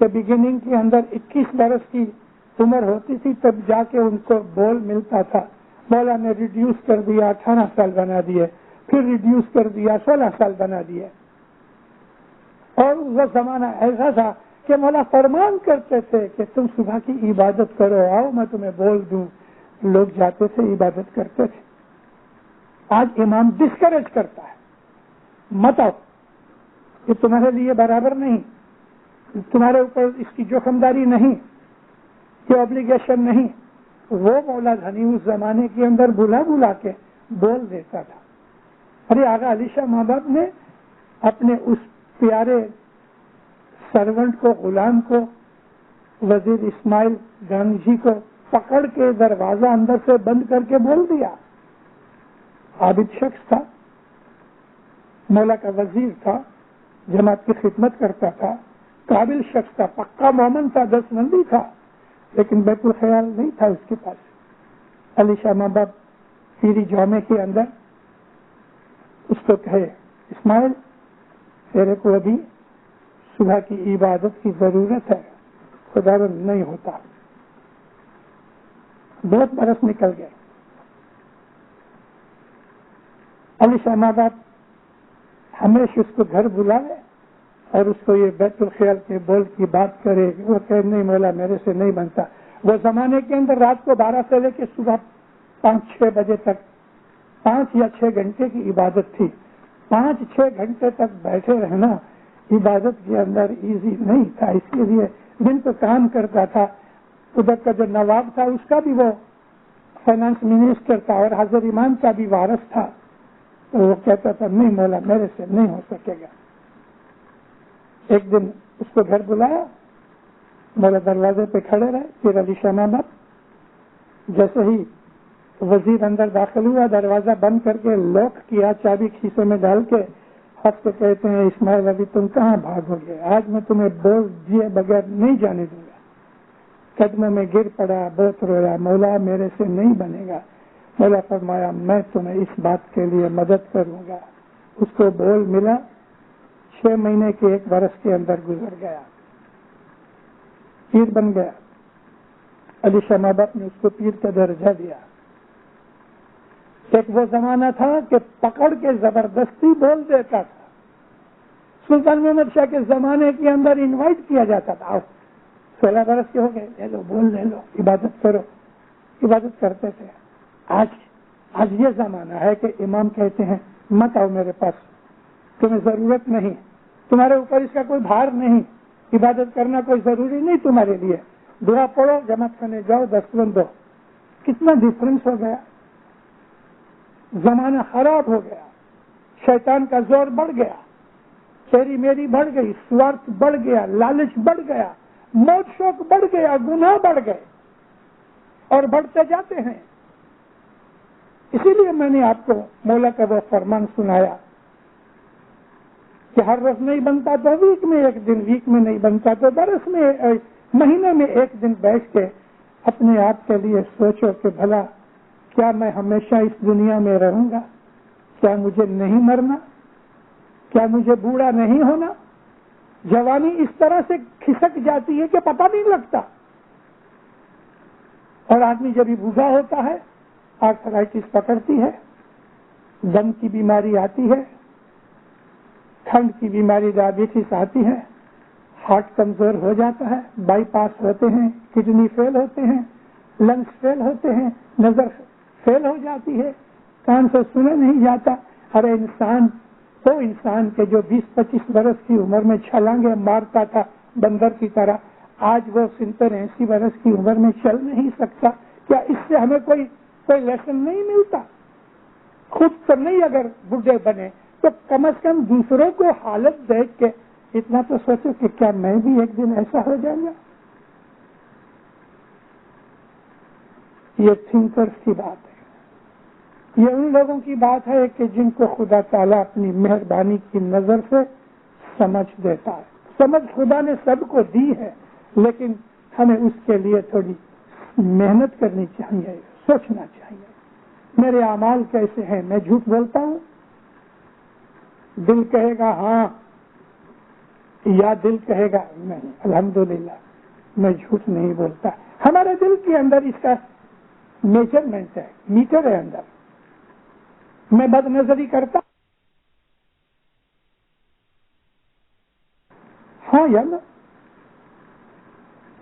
S2: کہ بگننگ کے اندر 21 برس کی عمر ہوتی تھی تب جا کے ان کو بول ملتا تھا۔ مولا نے ریڈیوس کر دیا، 18 سال بنا دیے، پھر ریڈیوس کر دیا، 16 سال بنا دیے۔ اور وہ زمانہ ایسا تھا کہ مولا فرمان کرتے تھے کہ تم صبح کی عبادت کرو، آؤ میں تمہیں بول دوں۔ لوگ جاتے تھے، عبادت کرتے تھے۔ آج امام ڈسکریج کرتا ہے، مت آؤ، یہ تمہارے لیے برابر نہیں، تمہارے اوپر اس کی جوخمداری نہیں، یہ obligation نہیں۔ وہ مولا دھنی اس زمانے کے اندر بلا کے بول دیتا تھا۔ ارے آغا علی شاہ ماں باپ نے اپنے اس پیارے سرونٹ کو، غلام کو، وزیر اسماعیل گنگ جی کو پکڑ کے دروازہ اندر سے بند کر کے بول دیا۔ عابد شخص تھا، مولا کا وزیر تھا، جماعت کی خدمت کرتا تھا، قابل شخص تھا، پکا مومن تھا، 10 مندی تھا، لیکن بیت الخیال نہیں تھا اس کے پاس۔ علی شاہ ماں باپ پیری جامع کے اندر اس کو کہے، اسماعیل تیرے کو ابھی صبح کی عبادت کی ضرورت ہے، خدا بند نہیں ہوتا۔ بہت برس نکل گئے۔ علی شاہ ماں باپ ہمیشہ اس کو گھر بلائے اور اس کو یہ بیت الخیال کے بول کی بات کرے، وہ کہے نہیں مولا میرے سے نہیں بنتا۔ وہ زمانے کے اندر رات کو 12 سے لے کے صبح 5-6 بجے تک 5 یا 6 گھنٹے کی عبادت تھی. 5-6 گھنٹے تک بیٹھے رہنا عبادت کے اندر ایزی نہیں تھا. اس لیے دن تو کام کرتا تھا. ادھر کا جو نواب تھا اس کا بھی وہ فائنانس منسٹر تھا اور حضرت امام کا بھی وارث تھا. تو وہ کہتا تھا نہیں مولا میرے سے نہیں ہو سکے گا. ایک دن اس کو گھر بلایا, مولا دروازے پہ کھڑے رہے. پھر علی شاہ محمد جیسے ہی وزیر اندر داخل ہوا, دروازہ بند کر کے لوک کیا, چابی کھیسے میں ڈال کے ہنس کے کہتے ہیں اسماعیل ابھی تم کہاں بھاگو گے, آج میں تمہیں بوجھ دیے بغیر نہیں جانے دوں گا. قدموں میں گر پڑا, بہت رویا, مولا میرے سے نہیں بنے گا. مولا فرمایا میں تمہیں اس بات کے لیے مدد کروں گا. اس کو بول ملا. 6 مہینے کے 1 برس کے اندر گزر گیا, پیر بن گیا. علی شاہ محمد نے اس کو پیر کا درجہ دیا. ایک وہ زمانہ تھا کہ پکڑ کے زبردستی بول دیتا تھا. سلطان محمد شاہ کے زمانے کے اندر انوائٹ کیا جاتا تھا, 16 برس کے ہو گئے, لے لو بول لے لو, عبادت کرو. عبادت کرتے تھے. آج یہ زمانہ ہے کہ امام کہتے ہیں مت آؤ میرے پاس, تمہیں ضرورت نہیں, تمہارے اوپر اس کا کوئی بھار نہیں, عبادت کرنا کوئی ضروری نہیں تمہارے لیے, دعا پڑھو, جماعت کرنے جاؤ, دستبند دو. کتنا ڈفرنس ہو گیا. زمانہ خراب ہو گیا, شیطان کا زور بڑھ گیا, تیری میری بڑھ گئی, سوارتھ بڑھ گیا, لالچ بڑھ گیا, موت شوق بڑھ گیا, گناہ بڑھ گئے اور بڑھتے جاتے ہیں. اسی لیے میں نے آپ کو مولا کا وہ فرمان سنایا کہ ہر روز نہیں بنتا تو ویک میں 1 دن, ویک میں نہیں بنتا تو برس میں, مہینے میں 1 دن بیٹھ کے اپنے آپ کے لیے سوچو کہ بھلا کیا میں ہمیشہ اس دنیا میں رہوں گا؟ کیا مجھے نہیں مرنا؟ کیا مجھے بوڑھا نہیں ہونا؟ جوانی اس طرح سے کھسک جاتی ہے کہ پتہ نہیں لگتا. اور آدمی جب ہی بوڑھا ہوتا ہے آرتھرائٹس پکڑتی ہے, دم کی بیماری آتی ہے, کھنڈ کی بیماری ڈائبٹیز آتی ہے, ہارٹ کمزور ہو جاتا ہے, بائی پاس ہوتے ہیں, کڈنی فیل ہوتے ہیں, لنگس فیل ہوتے ہیں, نظر فیل ہو جاتی ہے, کان سے سنا نہیں جاتا. ارے انسان کے جو 20-25 برس کی عمر میں چھلانگے مارتا تھا بندر کی طرح, آج وہ 70-80 برس کی عمر میں چل نہیں سکتا. کیا اس سے ہمیں کوئی لیسن نہیں ملتا؟ خود تو نہیں, اگر بڈھے بنے تو کم از کم دوسروں کو حالت دیکھ کے اتنا تو سوچو کہ کیا میں بھی ایک دن ایسا ہو جاؤں گا. یہ تھنکرز کی بات ہے. یہ ان لوگوں کی بات ہے کہ جن کو خدا تعالیٰ اپنی مہربانی کی نظر سے سمجھ دیتا ہے. سمجھ خدا نے سب کو دی ہے, لیکن ہمیں اس کے لیے تھوڑی محنت کرنی چاہیے, سوچنا چاہیے میرے اعمال کیسے ہیں. میں جھوٹ بولتا ہوں؟ دل کہے گا ہاں, یا دل کہے گا نہیں. الحمدللہ میں جھوٹ نہیں بولتا. ہمارے دل کے اندر اس کا میجرمنٹ ہے, میٹر ہے اندر. میں بد نظری کرتا ہاں یا نا؟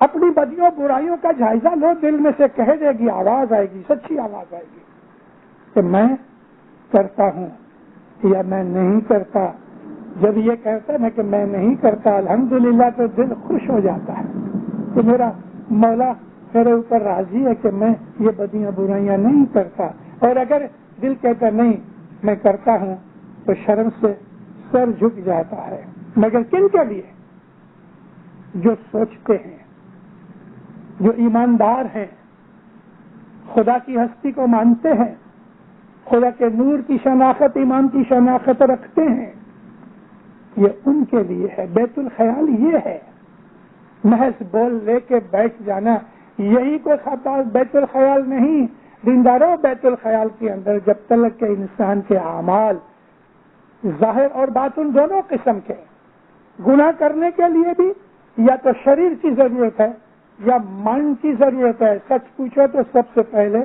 S2: اپنی بدیوں برائیوں کا جائزہ لو, دل میں سے کہہ دے گی, آواز آئے گی, سچی آواز آئے گی کہ میں کرتا ہوں یا میں نہیں کرتا. جب یہ کہتا ہے کہ میں نہیں کرتا الحمدللہ تو دل خوش ہو جاتا ہے کہ میرا مولا میرے اوپر راضی ہے کہ میں یہ بدیاں برائیاں نہیں کرتا. اور اگر دل کہتا نہیں میں کرتا ہوں تو شرم سے سر جھک جاتا ہے. مگر کن کے لیے؟ جو سوچتے ہیں, جو ایماندار ہیں, خدا کی ہستی کو مانتے ہیں, خدا کے نور کی شناخت, ایمان کی شناخت رکھتے ہیں. یہ ان کے لیے ہے. بیت الخیال یہ ہے, محض بول لے کے بیٹھ جانا یہی کوئی خطا بیت الخیال نہیں. دینداروں, بیت الخیال کے اندر جب تلک کے انسان کے اعمال ظاہر اور باطن دونوں قسم کے, گناہ کرنے کے لیے بھی یا تو شریر کی ضرورت ہے یا من کی ضرورت ہے. سچ پوچھو تو سب سے پہلے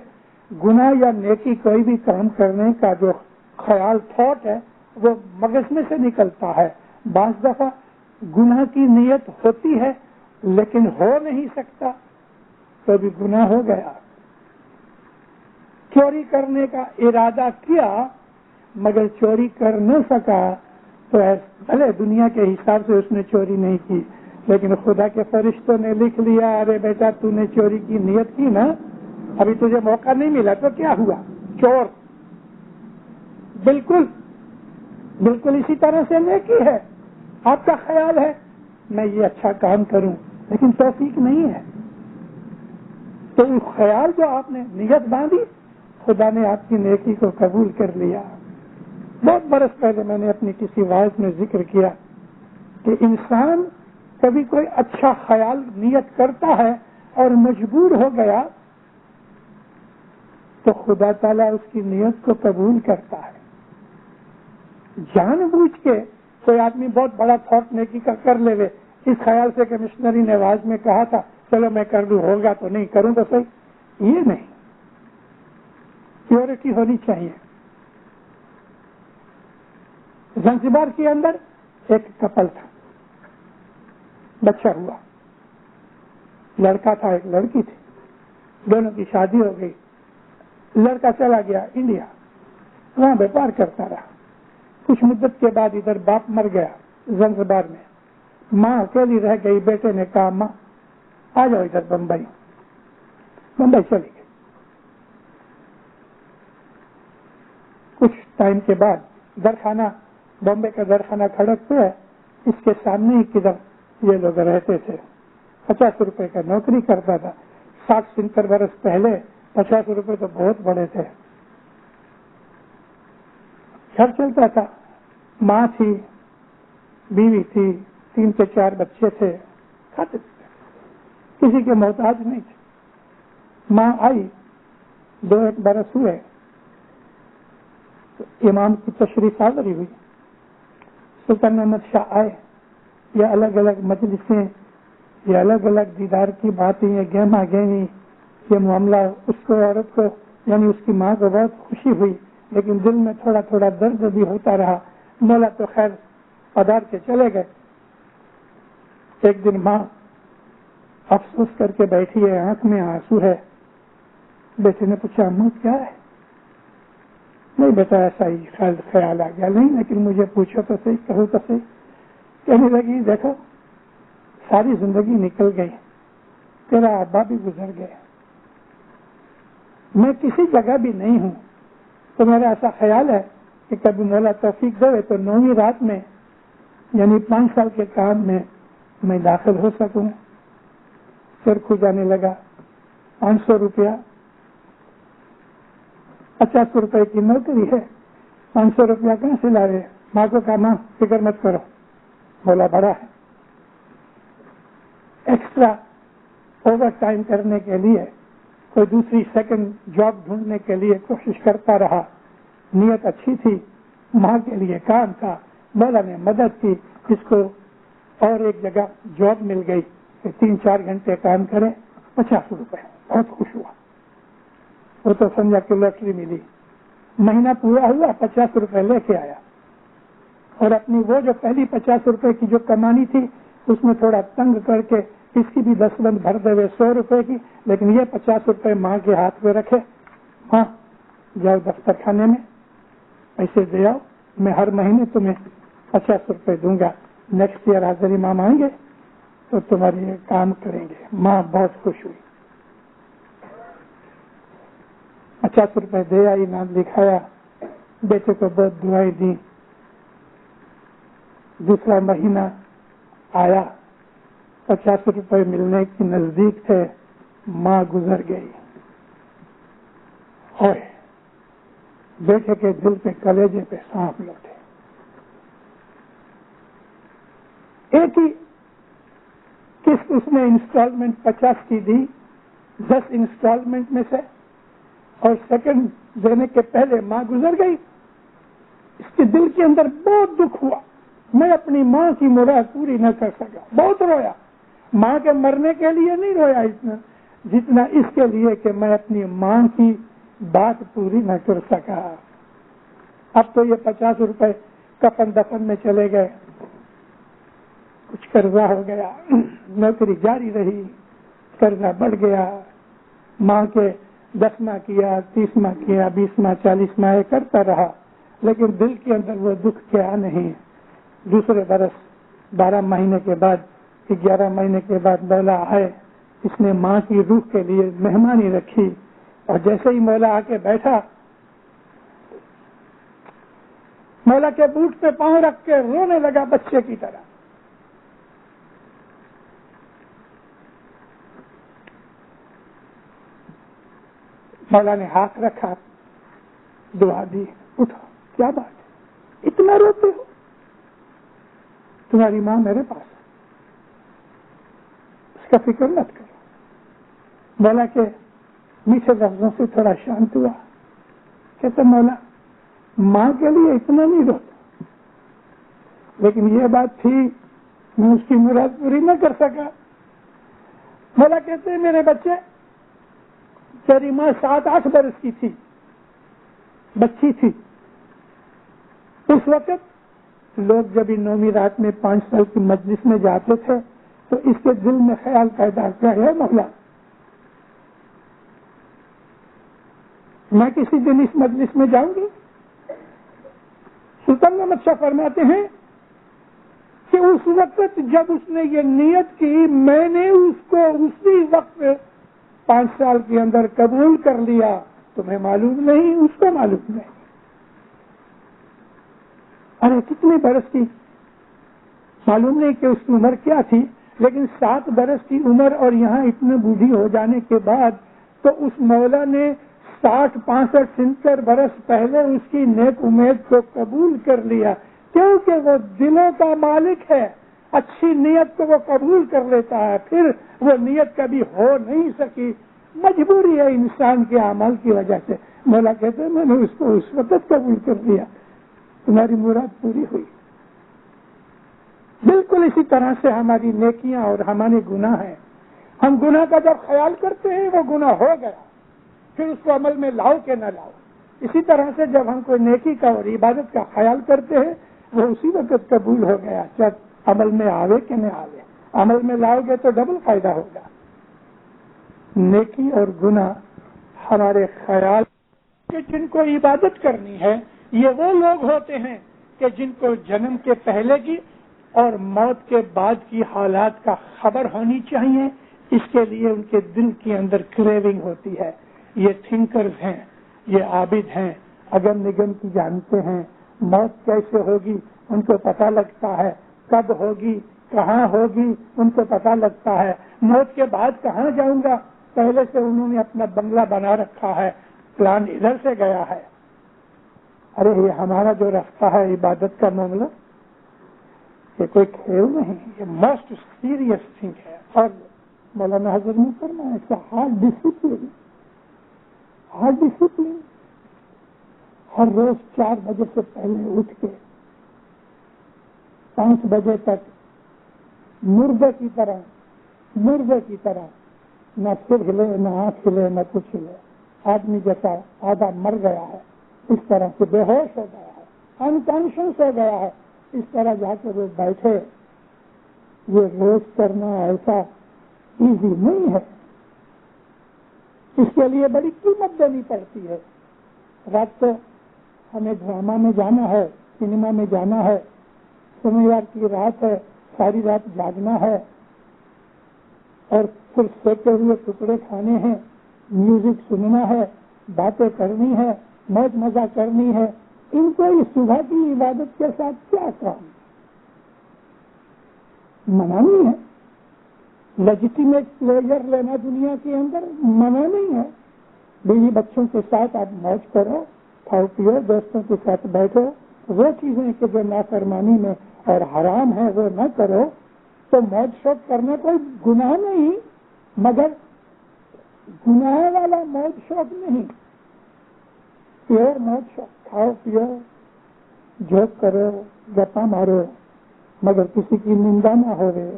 S2: گناہ یا نیکی کوئی بھی کام کرنے کا جو خیال تھاٹ ہے وہ مغز میں سے نکلتا ہے. بعض دفعہ گناہ کی نیت ہوتی ہے لیکن ہو نہیں سکتا. تو بھی گناہ ہو گیا. چوری کرنے کا ارادہ کیا مگر چوری کر نہ سکا تو بھلے دنیا کے حساب سے اس نے چوری نہیں کی، لیکن خدا کے فرشتوں نے لکھ لیا ارے بیٹا تو نے چوری کی نیت کی نا، ابھی تجھے موقع نہیں ملا تو کیا ہوا، چور. بالکل اسی طرح سے نیکی ہے. آپ کا خیال ہے میں یہ اچھا کام کروں لیکن توفیق نہیں ہے، تو خیال جو آپ نے نیت باندھی خدا نے آپ کی نیکی کو قبول کر لیا. بہت برس پہلے میں نے اپنی کسی واعظ میں ذکر کیا کہ انسان کبھی کوئی اچھا خیال نیت کرتا ہے اور مجبور ہو گیا تو خدا تعالیٰ اس کی نیت کو قبول کرتا ہے. جان بوجھ کے کوئی آدمی بہت بڑا تھوٹ نیکی کا کر لے وے اس خیال سے کہ مشنری نے واعظ میں کہا تھا چلو میں کر لوں، ہوگا تو نہیں، کروں تو صحیح، یہ نہیں. پیورٹی ہونی چاہیے. زنزبار کے اندر ایک کپل تھا، بچہ ہوا، لڑکا تھا ایک لڑکی تھی، دونوں کی شادی ہو گئی. لڑکا چلا گیا انڈیا، وہاں بیپار کرتا رہا. کچھ مدت کے بعد ادھر باپ مر گیا زنزبار میں، ماں اکیلی رہ گئی. بیٹے نے کہا ماں آ جاؤ ادھر بمبئی چلی گئی. کچھ ٹائم کے بعد درخانہ، بمبئی کا درخانہ کھڑک پہ ہے، اس کے سامنے ہی کدھر یہ لوگ رہتے تھے. 50 روپے کا نوکری کرتا تھا. 60-70 برس پہلے 50 روپے تو بہت بڑے تھے. گھر چلتا تھا، ماں تھی، بیوی تھی، 3 سے 4 بچے تھے، کھاتے تھے، کسی کے محتاج نہیں تھے. ماں آئی، 2-1 برس ہوئے تو امام کی تشریف آوری ہوئی. سلطان احمد شاہ آئے. یہ الگ الگ مجلسیں، یہ الگ الگ دیدار کی باتیں، یہ گہما گہمی، یہ معاملہ اس کو، عورت کو، یعنی اس کی ماں کو بہت خوشی ہوئی لیکن دل میں تھوڑا تھوڑا درد بھی ہوتا رہا. مولا تو خیر پدار کے چلے گئے. ایک دن ماں افسوس کر کے بیٹھی ہے، آنکھ میں آنسو ہے. بیٹے نے پوچھا اماں کیا ہے؟ نہیں بیٹا ایسا ہی خیال آ گیا. نہیں لیکن مجھے پوچھو تو صحیح، کہو تو صحیح. کہنے لگی دیکھو ساری زندگی نکل گئی، تیرا ابا بھی گزر گئے، میں کسی جگہ بھی نہیں ہوں، تو میرا ایسا خیال ہے کہ کبھی مولا توفیق دے تو 9ویں رات میں یعنی 5 سال کے کام میں داخل ہو سکوں. سر کھجانے لگا. 500 روپیہ، 50 روپے کی نوکری ہے، 500 روپیہ کہاں سے لا رہے؟ ماں کو کہا ماں فکر مت کرو، مولا بڑا ہے. ایکسٹرا اوور ٹائم کرنے کے لیے کوئی دوسری سیکنڈ جاب ڈھونڈنے کے لیے کوشش کرتا رہا. نیت اچھی تھی، ماں کے لیے کام تھا، مولا نے مدد کی. اس کو اور ایک جگہ جاب مل گئی کہ 3-4 گھنٹے کام کرے، 50 روپے. بہت خوش ہوا. وہ تو سمجھا کہ لاٹری ملی. مہینہ پورا ہوا، 50 روپے لے کے آیا اور اپنی وہ جو پہلی 50 روپے کی جو کمانی تھی اس میں تھوڑا تنگ کر کے اس کی بھی 10 بند بھر دے ہوئے 100 روپے کی، لیکن یہ 50 روپے ماں کے ہاتھ میں رکھے. ہاں جاؤ دفتر خانے میں پیسے دے آؤ، میں ہر مہینے تمہیں 50 روپے دوں گا، نیکسٹ ایئر حاضر امام آئیں گے تو تمہاری یہ کام کریں گے. ماں بہت خوش ہوئی. 50 روپے دے آئی، نام لکھایا، بیٹے کو بہت دعائیں دی. دوسرا مہینہ آیا، 50 روپے ملنے کے نزدیک تھے، ماں گزر گئی. اور بیٹے کے دل پہ، کلیجے پہ سانپ لوٹے. ایک ہی قسط اس نے انسٹالمنٹ 50 کی دی 10 انسٹالمنٹ میں سے، اور سیکنڈ دینے کے پہلے ماں گزر گئی. اس کے دل کے اندر بہت دکھ ہوا. میں اپنی ماں کی مراد پوری نہ کر سکا، بہت رویا. ماں کے مرنے کے لیے نہیں رویا اتنا جتنا اس کے لیے کہ میں اپنی ماں کی بات پوری نہ کر سکا. اب تو یہ 50 روپے کفن دفن میں چلے گئے. کچھ قرضہ ہو گیا، نوکری جاری رہی، قرضہ بڑھ گیا، ماں کے 10 ماہ کیا، 30 ماہ کیا، 20 ماہ، 40 ماہ کرتا رہا، لیکن دل کے اندر وہ دکھ کیا نہیں. دوسرے برس 12 مہینے کے بعد 11 مہینے کے بعد مولا آئے، اس نے ماں کی روح کے لیے مہمانی رکھی، اور جیسے ہی مولا آ کے بیٹھا، مولا کے بوٹ پہ پاؤں رکھ کے رونے لگا بچے کی طرح. مولا نے ہاتھ رکھا، دعا دی، اٹھو، کیا بات ہے، اتنا روتے ہو؟ تمہاری ماں میرے پاس ہے، اس کا فکر مت کرو. مولا کے میٹھے لفظوں سے تھوڑا شانت ہوا. کہتے مولا ماں کے لیے اتنا نہیں روتا، لیکن یہ بات تھی میں اس کی مراد پوری نہ کر سکا. مولا کہتے ہیں میرے بچے، تیری ماں 7-8 برس کی تھی، بچی تھی. اس وقت لوگ جب 9ویں رات میں 5 سال کی مجلس میں جاتے تھے تو اس کے دل میں خیال پیدا کیا ہے، مولا میں کسی دن اس مجلس میں جاؤں گی. سلطان احمد شاہ فرماتے ہیں کہ اس وقت جب اس نے یہ نیت کی، میں نے اس کو اسی وقت 5 سال کے اندر قبول کر لیا. تمہیں معلوم نہیں، اس کو معلوم نہیں. ارے کتنے برس کی معلوم نہیں کہ اس کی عمر کیا تھی، لیکن 7 برس کی عمر اور یہاں اتنے بوڑھی ہو جانے کے بعد تو اس مولا نے 60-65 70 برس پہلے اس کی نیک امید کو قبول کر لیا، کیونکہ وہ دلوں کا مالک ہے. اچھی نیت کو وہ قبول کر لیتا ہے، پھر وہ نیت کبھی ہو نہیں سکی، مجبوری ہے انسان کے اعمال کی وجہ سے. مولا کہتے ہیں میں نے اس کو اس وقت قبول کر لیا، تمہاری مراد پوری ہوئی. بالکل اسی طرح سے ہماری نیکیاں اور ہمارے گناہ ہیں. ہم گناہ کا جب خیال کرتے ہیں وہ گناہ ہو گیا، پھر اس کو عمل میں لاؤ کہ نہ لاؤ. اسی طرح سے جب ہم کوئی نیکی کا اور عبادت کا خیال کرتے ہیں وہ اسی وقت قبول ہو گیا، چاہے عمل میں آوے کہ نہ آوے. عمل میں لاؤ گے تو ڈبل فائدہ ہوگا. نیکی اور گناہ ہمارے خیال کہ جن کو عبادت کرنی ہے یہ وہ لوگ ہوتے ہیں کہ جن کو جنم کے پہلے کی اور موت کے بعد کی حالات کا خبر ہونی چاہیے. اس کے لیے ان کے دل کے اندر کریونگ ہوتی ہے. یہ تھنکرز ہیں، یہ عابد ہیں، اگم نگم کی جانتے ہیں. موت کیسے ہوگی ان کو پتہ لگتا ہے، کب ہوگی، کہاں ہوگی ان کو پتہ لگتا ہے. موت کے بعد کہاں جاؤں گا، پہلے سے انہوں نے اپنا بنگلہ بنا رکھا ہے، پلان ادھر سے گیا ہے. ارے یہ ہمارا جو رستہ ہے عبادت کا معاملہ، یہ کوئی کھیل نہیں، یہ موسٹ سیریس تھنگ ہے. اور مولانا حضرت نے فرمایا کہ ہارڈ ڈسپلن، ہر روز 4 بجے سے پہلے اٹھ کے 5 بجے تک مردے کی طرح نہ سر ہلے، نہ آنکھ ہلے، نہ کچھ ہلے. آدمی جیسا آدھا مر گیا ہے اس طرح سے بے ہوش ہو گیا ہے، انکانشیس ہو گیا ہے، اس طرح جا کے وہ بیٹھے. یہ روز کرنا ایسا ایزی نہیں ہے، اس کے لیے بڑی قیمت دینی پڑتی ہے. رات کو ہمیں ڈرامہ میں جانا ہے، سنیما میں جانا ہے، سوموار کی رات ہے، ساری رات جاگنا ہے، اور پھر سوتے ہوئے ٹکڑے کھانے ہیں، میوزک سننا ہے، باتیں کرنی ہے، موج مزہ کرنی ہے. ان کو اس صبح کی عبادت کے ساتھ کیا کام؟ منع نہیں ہے. لیجیٹیمیٹ پلیجر لینا دنیا کے اندر منع نہیں ہے. بیوی بچوں کے ساتھ آپ موج کرو، کھاؤ پیو، دوستوں کے ساتھ بیٹھو. وہ چیزیں کہ جو نافرمانی میں اور حرام ہے وہ نہ کرو. تو موج شوق کرنا کوئی گناہ نہیں، مگر گناہ والا موج شوق نہیں، پیور موج شوق. کھاؤ پیو، جوک کرو، گپا مارو، مگر کسی کی نندا نہ ہوئے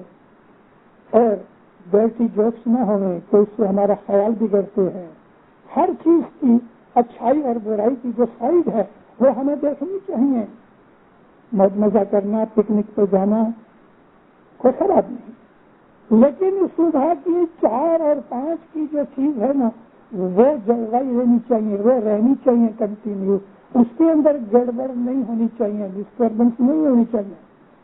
S2: اور ڈرٹی جوکس نہ ہوئے تو اس سے ہمارا خیال بگڑتے ہیں. ہر چیز کی اچھائی اور برائی کی جو سائڈ ہے وہ ہمیں دیکھنی چاہیے. موج مزہ کرنا، پکنک پہ جانا کوئی خراب نہیں، لیکن صبح کی 4 اور 5 کی جو چیز ہے نا وہ جلوائی رہنی چاہیے، وہ رہنی چاہیے کنٹینیو، اس کے اندر گڑبڑ نہیں ہونی چاہیے، ڈسٹربنس نہیں ہونی چاہیے۔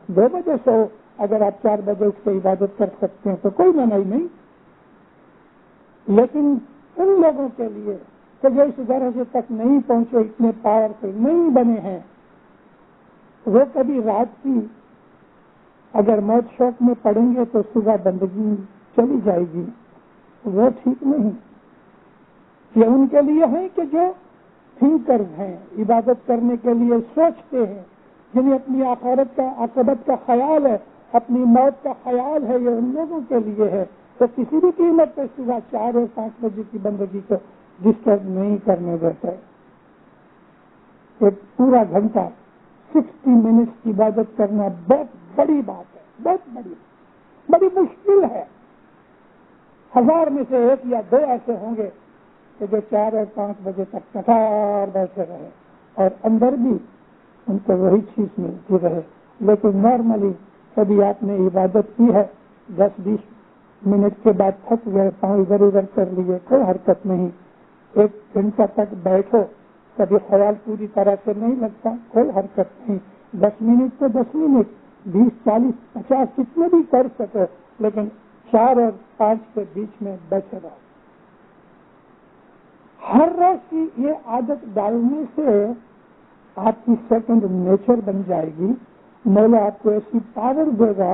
S2: 2 بجے سو، اگر آپ 4 بجے اٹھ کے عبادت کر سکتے ہیں تو کوئی منائی نہیں، لیکن ان لوگوں کے لیے کہ جو اس درجے تک نہیں پہنچے، اتنے پاورفل نہیں بنے ہیں، وہ کبھی رات کی اگر موت شوق میں پڑیں گے تو صبح بندگی چلی جائے گی، وہ ٹھیک نہیں۔ یہ ان کے لیے ہے کہ جو تھنکرز ہیں، عبادت کرنے کے لیے سوچتے ہیں، جنہیں اپنی آخرت کا، عاقبت کا خیال ہے، اپنی موت کا خیال ہے، یہ ان لوگوں کے لیے ہے۔ تو کسی بھی قیمت پہ صبح 4 اور 5 بجے کی بندگی کو ڈسٹرب نہیں کرنے دیتے۔ ایک پورا گھنٹہ 60 منٹس کی عبادت کرنا بہت بڑی بات ہے، بہت بڑی مشکل ہے۔ 1000 میں سے 1 یا 2 ایسے ہوں گے کہ جو 4 اور 5 بجے تک قطار بیٹھے رہے اور اندر بھی ان کو وہی چیز ملتی رہے۔ لیکن نارملی کبھی آپ نے عبادت کی ہے، 10-20 منٹ کے بعد تھک گئے، پاؤں ادھر ادھر کر لیے، کوئی حرکت نہیں، 1 گھنٹہ تک بیٹھو، کبھی خیال پوری طرح سے نہیں لگتا، کوئی حرکت نہیں، 10 منٹ تو 10 منٹ، 20, 40, 50 کتنے بھی کر سکو، لیکن 4 اور 5 کے بیچ میں بیٹھے رہو۔ ہر روز کی یہ عادت ڈالنے سے آپ کی سیکنڈ نیچر بن جائے گی۔ مولا آپ کو ایسی پاور دے گا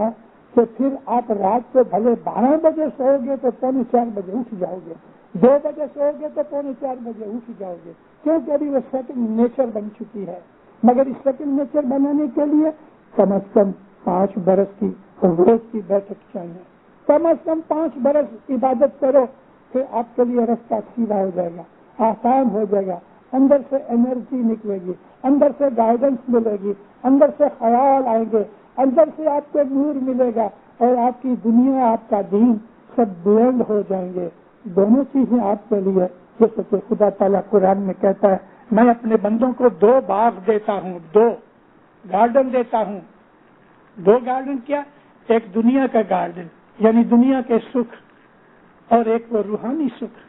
S2: کہ پھر آپ رات کو بھلے 12 بجے سو گے تو 3:45 بجے اٹھ جاؤ گے، 2 بجے سو گے تو 3:45 بجے اٹھ جاؤ گے، کیونکہ ابھی وہ سیکنڈ نیچر بن چکی ہے۔ مگر اس سیکنڈ نیچر بنانے کے لیے کم از کم 5 برس کی روز کی بیٹھک چاہیے، کم از کم 5 برس عبادت کرو، پھر آپ کے لیے رستہ سیدھا ہو جائے گا، آسان ہو جائے گا، اندر سے انرجی نکلے گی، اندر سے گائیڈنس ملے گی، اندر سے خیال آئیں گے، اندر سے آپ کو نور ملے گا، اور آپ کی دنیا، آپ کا دین سب بلند ہو جائیں گے۔ دونوں چیزیں آپ کے لیے، جیسے کہ خدا تعالیٰ قرآن میں کہتا ہے، میں اپنے بندوں کو 2 باغ دیتا ہوں، 2 گارڈن دیتا ہوں۔ 2 گارڈن کیا؟ ایک دنیا کا گارڈن یعنی دنیا کے سکھ، اور ایک وہ روحانی سکھ۔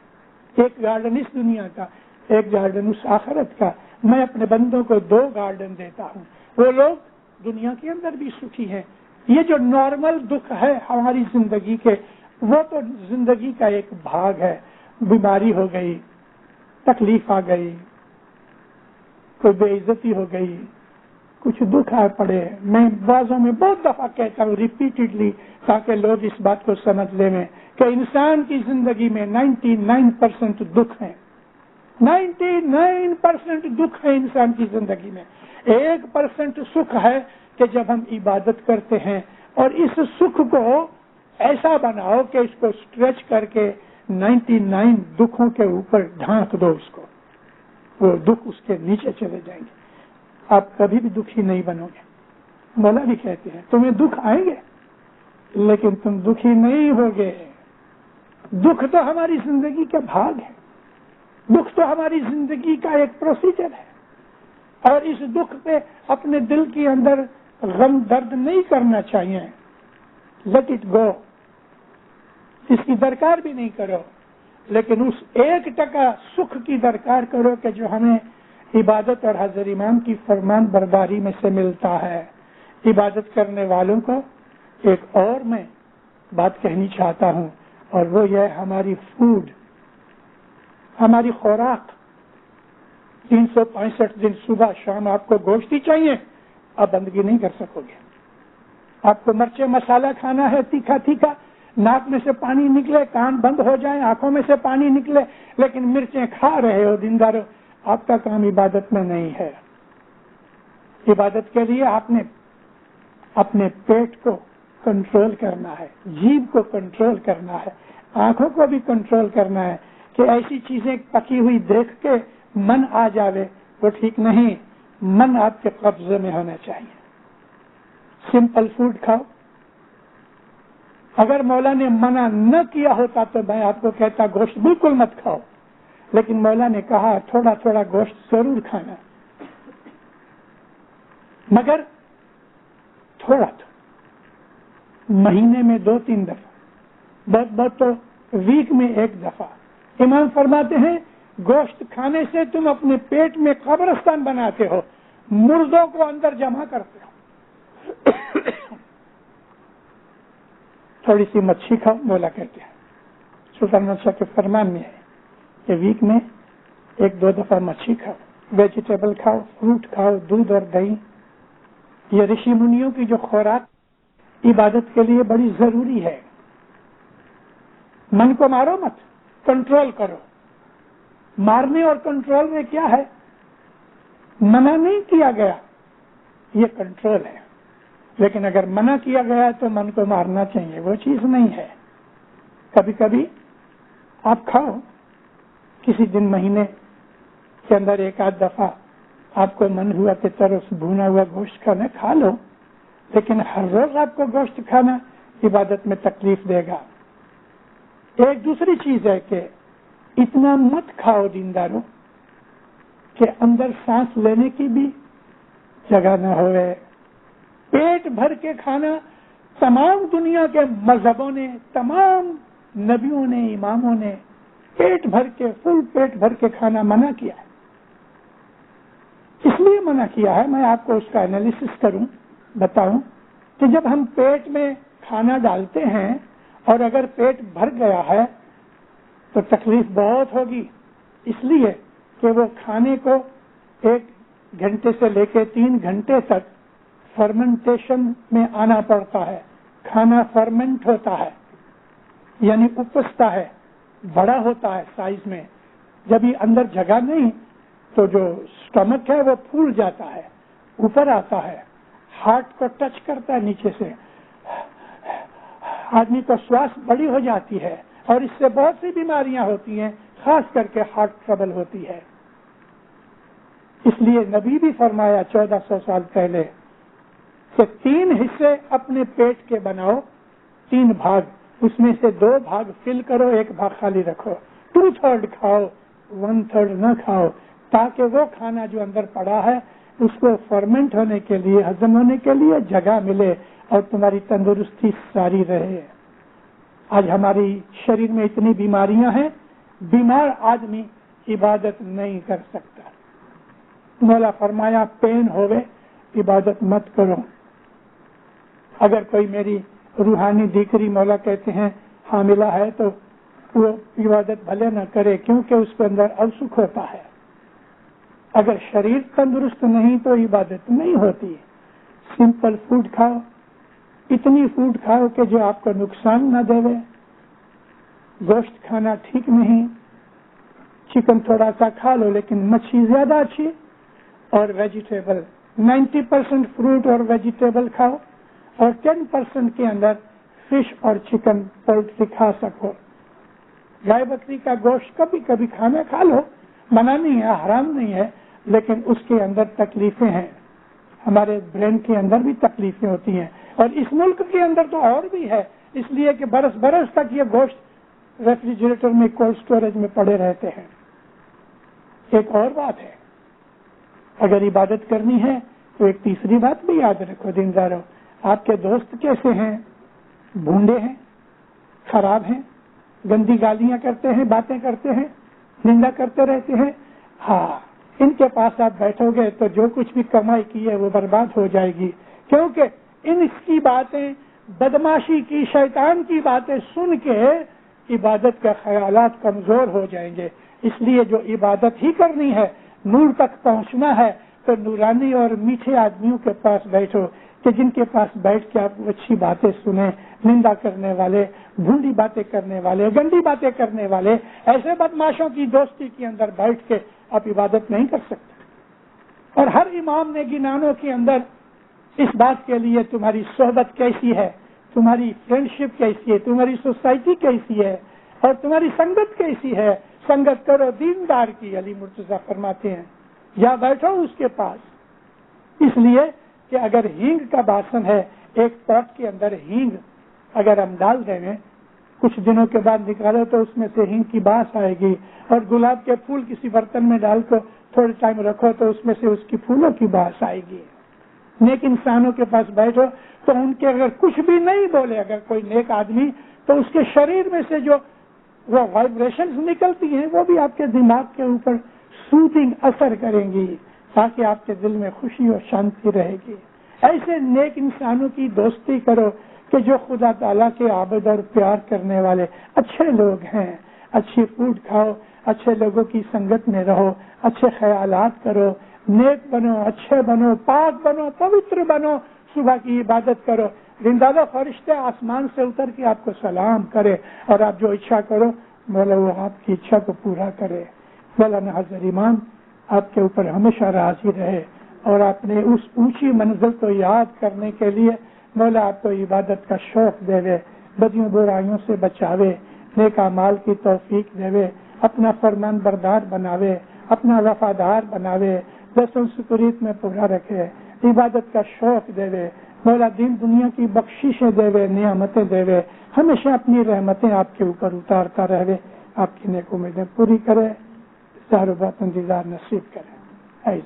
S2: ایک گارڈن اس دنیا کا، ایک گارڈن اس آخرت کا۔ میں اپنے بندوں کو 2 گارڈن دیتا ہوں۔ وہ لوگ دنیا کے اندر بھی سکھی ہیں۔ یہ جو نارمل دکھ ہے ہماری زندگی کے، وہ تو زندگی کا ایک بھاگ ہے۔ بیماری ہو گئی، تکلیف آ گئی، کوئی بے عزتی ہو گئی، کچھ دکھ آ پڑے۔ میں بعضوں میں بہت دفعہ کہتا ہوں ریپیٹڈلی، تاکہ لوگ اس بات کو سمجھ لیں کہ انسان کی زندگی میں 99% دکھ ہے، 99% دکھ ہے انسان کی زندگی میں۔ 1% سکھ ہے کہ جب ہم عبادت کرتے ہیں، اور اس سکھ کو ایسا بناؤ کہ اس کو اسٹریچ کر کے 99 دکھوں کے اوپر ڈھانک دو، اس کو، وہ دکھ اس کے نیچے چلے جائیں گے، آپ کبھی بھی دکھی نہیں بنو گے۔ مولا بھی کہتے ہیں تمہیں دکھ آئیں گے لیکن تم دکھی نہیں ہوگے۔ دکھ تو ہماری زندگی کا بھاگ ہے، دکھ تو ہماری زندگی کا ایک پروسیجر ہے، اور اس دکھ پہ اپنے دل کے اندر غم درد نہیں کرنا چاہیے۔ لیٹ اٹ گو، اس کی درکار بھی نہیں کرو، لیکن اس 1% سکھ کی درکار کرو کہ جو ہمیں عبادت اور حضرت امام کی فرمان برداری میں سے ملتا ہے۔ عبادت کرنے والوں کو ایک اور میں بات کہنی چاہتا ہوں، اور وہ یہ ہماری فوڈ، ہماری خوراک۔ 365 دن صبح شام آپ کو گوشت ہی چاہیے، آپ بندگی نہیں کر سکو گے۔ آپ کو مرچیں مسالہ کھانا ہے، تیکھا تیکھا، ناک میں سے پانی نکلے، کان بند ہو جائیں، آنکھوں میں سے پانی نکلے، لیکن مرچیں کھا رہے ہو دن دار، آپ کا کام عبادت میں نہیں ہے۔ عبادت کے لیے آپ نے اپنے پیٹ کو کنٹرول کرنا ہے، جیبھ کو کنٹرول کرنا ہے، آنکھوں کو بھی کنٹرول کرنا ہے کہ ایسی چیزیں پکی ہوئی دیکھ کے من آ جاوے، وہ ٹھیک نہیں۔ من آپ کے قبضے میں ہونا چاہیے۔ سمپل فوڈ کھاؤ۔ اگر مولا نے منع نہ کیا ہوتا تو میں آپ کو کہتا گوشت بالکل مت کھاؤ، لیکن مولا نے کہا تھوڑا تھوڑا گوشت ضرور کھانا، مگر تھوڑا مہینے میں 2-3 دفعہ، بہت تو ویک میں 1 دفعہ، امام فرماتے ہیں گوشت کھانے سے تم اپنے پیٹ میں قبرستان بناتے ہو، مردوں کو اندر جمع کرتے ہو۔ تھوڑی سی مچھی کھاؤ، مولا کہتے ہیں، سلطان احمد شاہ کے فرمان میں ہے کہ ویک میں 1-2 دفعہ مچھی کھاؤ، ویجیٹیبل کھاؤ، فروٹ کھاؤ، دودھ اور دہی۔ یہ رشی منیوں کی جو خوراک عبادت کے لیے بڑی ضروری ہے۔ من کو مارو مت، کنٹرول کرو۔ مارنے اور کنٹرول میں کیا ہے؟ منع نہیں کیا گیا، یہ کنٹرول ہے، لیکن اگر منع کیا گیا تو من کو مارنا چاہیے، وہ چیز نہیں ہے۔ کبھی کبھی آپ کھاؤ، کسی دن مہینے کے اندر 1-8 دفعہ آپ کو من ہوا کہ طرف بھونا ہوا گوشت کھانا، کھا لو، لیکن ہر روز آپ کو گوشت کھانا عبادت میں تکلیف دے گا۔ ایک دوسری چیز ہے کہ اتنا مت کھاؤ دینداروں کہ اندر سانس لینے کی بھی جگہ نہ ہوئے۔ پیٹ بھر کے کھانا تمام دنیا کے مذہبوں نے، تمام نبیوں نے، اماموں نے پیٹ بھر کے، فل پیٹ بھر کے کھانا منع کیا ہے۔ اس لیے منع کیا ہے، میں آپ کو اس کا انالیسس کروں، بتاؤں کہ جب ہم پیٹ میں کھانا ڈالتے ہیں اور اگر پیٹ بھر گیا ہے تو تکلیف بہت ہوگی، اس لیے کہ وہ کھانے کو 1 گھنٹے سے لے کے 3 گھنٹے تک فرمنٹیشن میں آنا پڑتا ہے۔ کھانا فرمنٹ ہوتا ہے، یعنی اپستا ہے، بڑا ہوتا ہے سائز میں۔ جب یہ اندر جگہ نہیں تو جو سٹمک ہے وہ پھول جاتا ہے، اوپر آتا ہے، ہارٹ کو ٹچ کرتا ہے نیچے سے، آدمی کو سواس بڑی ہو جاتی ہے اور اس سے بہت سی بیماریاں ہوتی ہیں، خاص کر کے ہارٹ ٹربل ہوتی ہے۔ اس لیے نبی بھی فرمایا 1400 سال پہلے کہ 3 حصے اپنے پیٹ کے بناؤ، 3 بھاگ، اس میں سے 2 بھاگ فل کرو، 1 بھاگ خالی رکھو، 2/3 کھاؤ، 1/3 نہ کھاؤ، تاکہ وہ کھانا جو اندر پڑا ہے اس کو فرمنٹ ہونے کے لیے، ہضم ہونے کے لیے جگہ ملے اور تمہاری تندرستی ساری رہے۔ آج ہماری شریر میں اتنی بیماریاں ہیں، بیمار آدمی عبادت نہیں کر سکتا۔ مولا فرمایا پین ہوئے عبادت مت کرو۔ اگر کوئی میری روحانی دیکری، مولا کہتے ہیں، حاملہ ہے تو وہ عبادت بھلے نہ کرے، کیونکہ اس کے اندر اوسکھ ہوتا ہے۔ اگر شریر تندرست نہیں تو عبادت نہیں ہوتی۔ سمپل فوڈ کھاؤ، اتنی فوڈ کھاؤ کہ جو آپ کو نقصان نہ دے۔ گوشت کھانا ٹھیک نہیں، چکن تھوڑا سا کھا لو لیکن مچھلی زیادہ اچھی، اور ویجیٹیبل 90% فروٹ اور ویجیٹیبل کھاؤ، اور 10% کے اندر فش اور چکن پولٹری کھا سکو۔ گائے بکری کا گوشت کبھی کبھی کھانا کھا لو، منع نہیں ہے، حرام نہیں ہے، لیکن اس کے اندر تکلیفیں ہیں۔ ہمارے برین کے اندر بھی تکلیفیں ہوتی ہیں، اور اس ملک کے اندر تو اور بھی ہے، اس لیے کہ برس برس تک یہ گوشت ریفریجریٹر میں، کولڈ سٹوریج میں پڑے رہتے ہیں۔ ایک اور بات ہے، اگر عبادت کرنی ہے تو ایک تیسری بات بھی یاد رکھو دیندارو، آپ کے دوست کیسے ہیں؟ بھونڈے ہیں، خراب ہیں، گندی گالیاں کرتے ہیں، باتیں کرتے ہیں، نندا کرتے رہتے ہیں، ہاں، ان کے پاس آپ بیٹھو گے تو جو کچھ بھی کمائی کی ہے وہ برباد ہو جائے گی، کیونکہ ان کی باتیں، بدماشی کی، شیطان کی باتیں سن کے عبادت کے خیالات کمزور ہو جائیں گے۔ اس لیے جو عبادت ہی کرنی ہے، نور تک پہنچنا ہے، تو نورانی اور میٹھے آدمیوں کے پاس بیٹھو کہ جن کے پاس بیٹھ کے آپ اچھی باتیں سنیں۔ نندا کرنے والے، بھونڈی باتیں کرنے والے، گندی باتیں کرنے والے، ایسے بدماشوں کی دوستی کے اندر بیٹھ کے آپ عبادت نہیں کر سکتے۔ اور ہر امام نے گنانوں کے اندر اس بات کے لیے تمہاری صحبت کیسی ہے، تمہاری فرینڈشپ کیسی ہے، تمہاری سوسائٹی کیسی ہے، اور تمہاری سنگت کیسی ہے، سنگت کرو دیندار کی، علی مرتضیٰ فرماتے ہیں، یا بیٹھو اس کے پاس۔ اس لیے کہ اگر ہینگ کا باسن ہے، ایک پاٹ کے اندر ہینگ اگر ہم ڈال دیں گے، کچھ دنوں کے بعد نکالو تو اس میں سے ہینگ کی باس آئے گی، اور گلاب کے پھول کسی برتن میں ڈال کر تھوڑے ٹائم رکھو تو اس میں سے اس کی پھولوں کی باس آئے گی۔ نیک انسانوں کے پاس بیٹھو تو ان کے اگر کچھ بھی نہیں بولے، اگر کوئی نیک آدمی، تو اس کے شریر میں سے جو وہ وائبریشنز نکلتی ہیں وہ بھی آپ کے دماغ کے اوپر سوتنگ اثر کریں گی تاکہ آپ کے دل میں خوشی اور شانتی رہے گی. ایسے نیک انسانوں کی دوستی کرو کہ جو خدا تعالیٰ کے عابد اور پیار کرنے والے اچھے لوگ ہیں. اچھی فوڈ کھاؤ, اچھے لوگوں کی سنگت میں رہو, اچھے خیالات کرو, نیک بنو, اچھے بنو, پاک بنو, پوتر بنو, صبح کی عبادت کرو. زندہ فرشتے آسمان سے اتر کے آپ کو سلام کرے اور آپ جو اچھا کرو مولا وہ آپ کی اچھا کو پورا کرے. مولانا حضرت ایمان آپ کے اوپر ہمیشہ راضی رہے اور آپ نے اس اونچی منزل کو یاد کرنے کے لیے مولا آپ کو عبادت کا شوق دے, بدیوں برائیوں سے بچاوے, نیک اعمال کی توفیق دے, اپنا فرمان بردار بناوے, اپنا وفادار بناوے, دسوں سکریت میں پورا رکھے, عبادت کا شوق دے. مولا دین دنیا کی بخششیں دے, نعمتیں دے, ہمیشہ اپنی رحمتیں آپ کے اوپر اتارتا رہے, آپ کی نیک امیدیں پوری کرے, ظاہر بات انتظار نصیب کرے.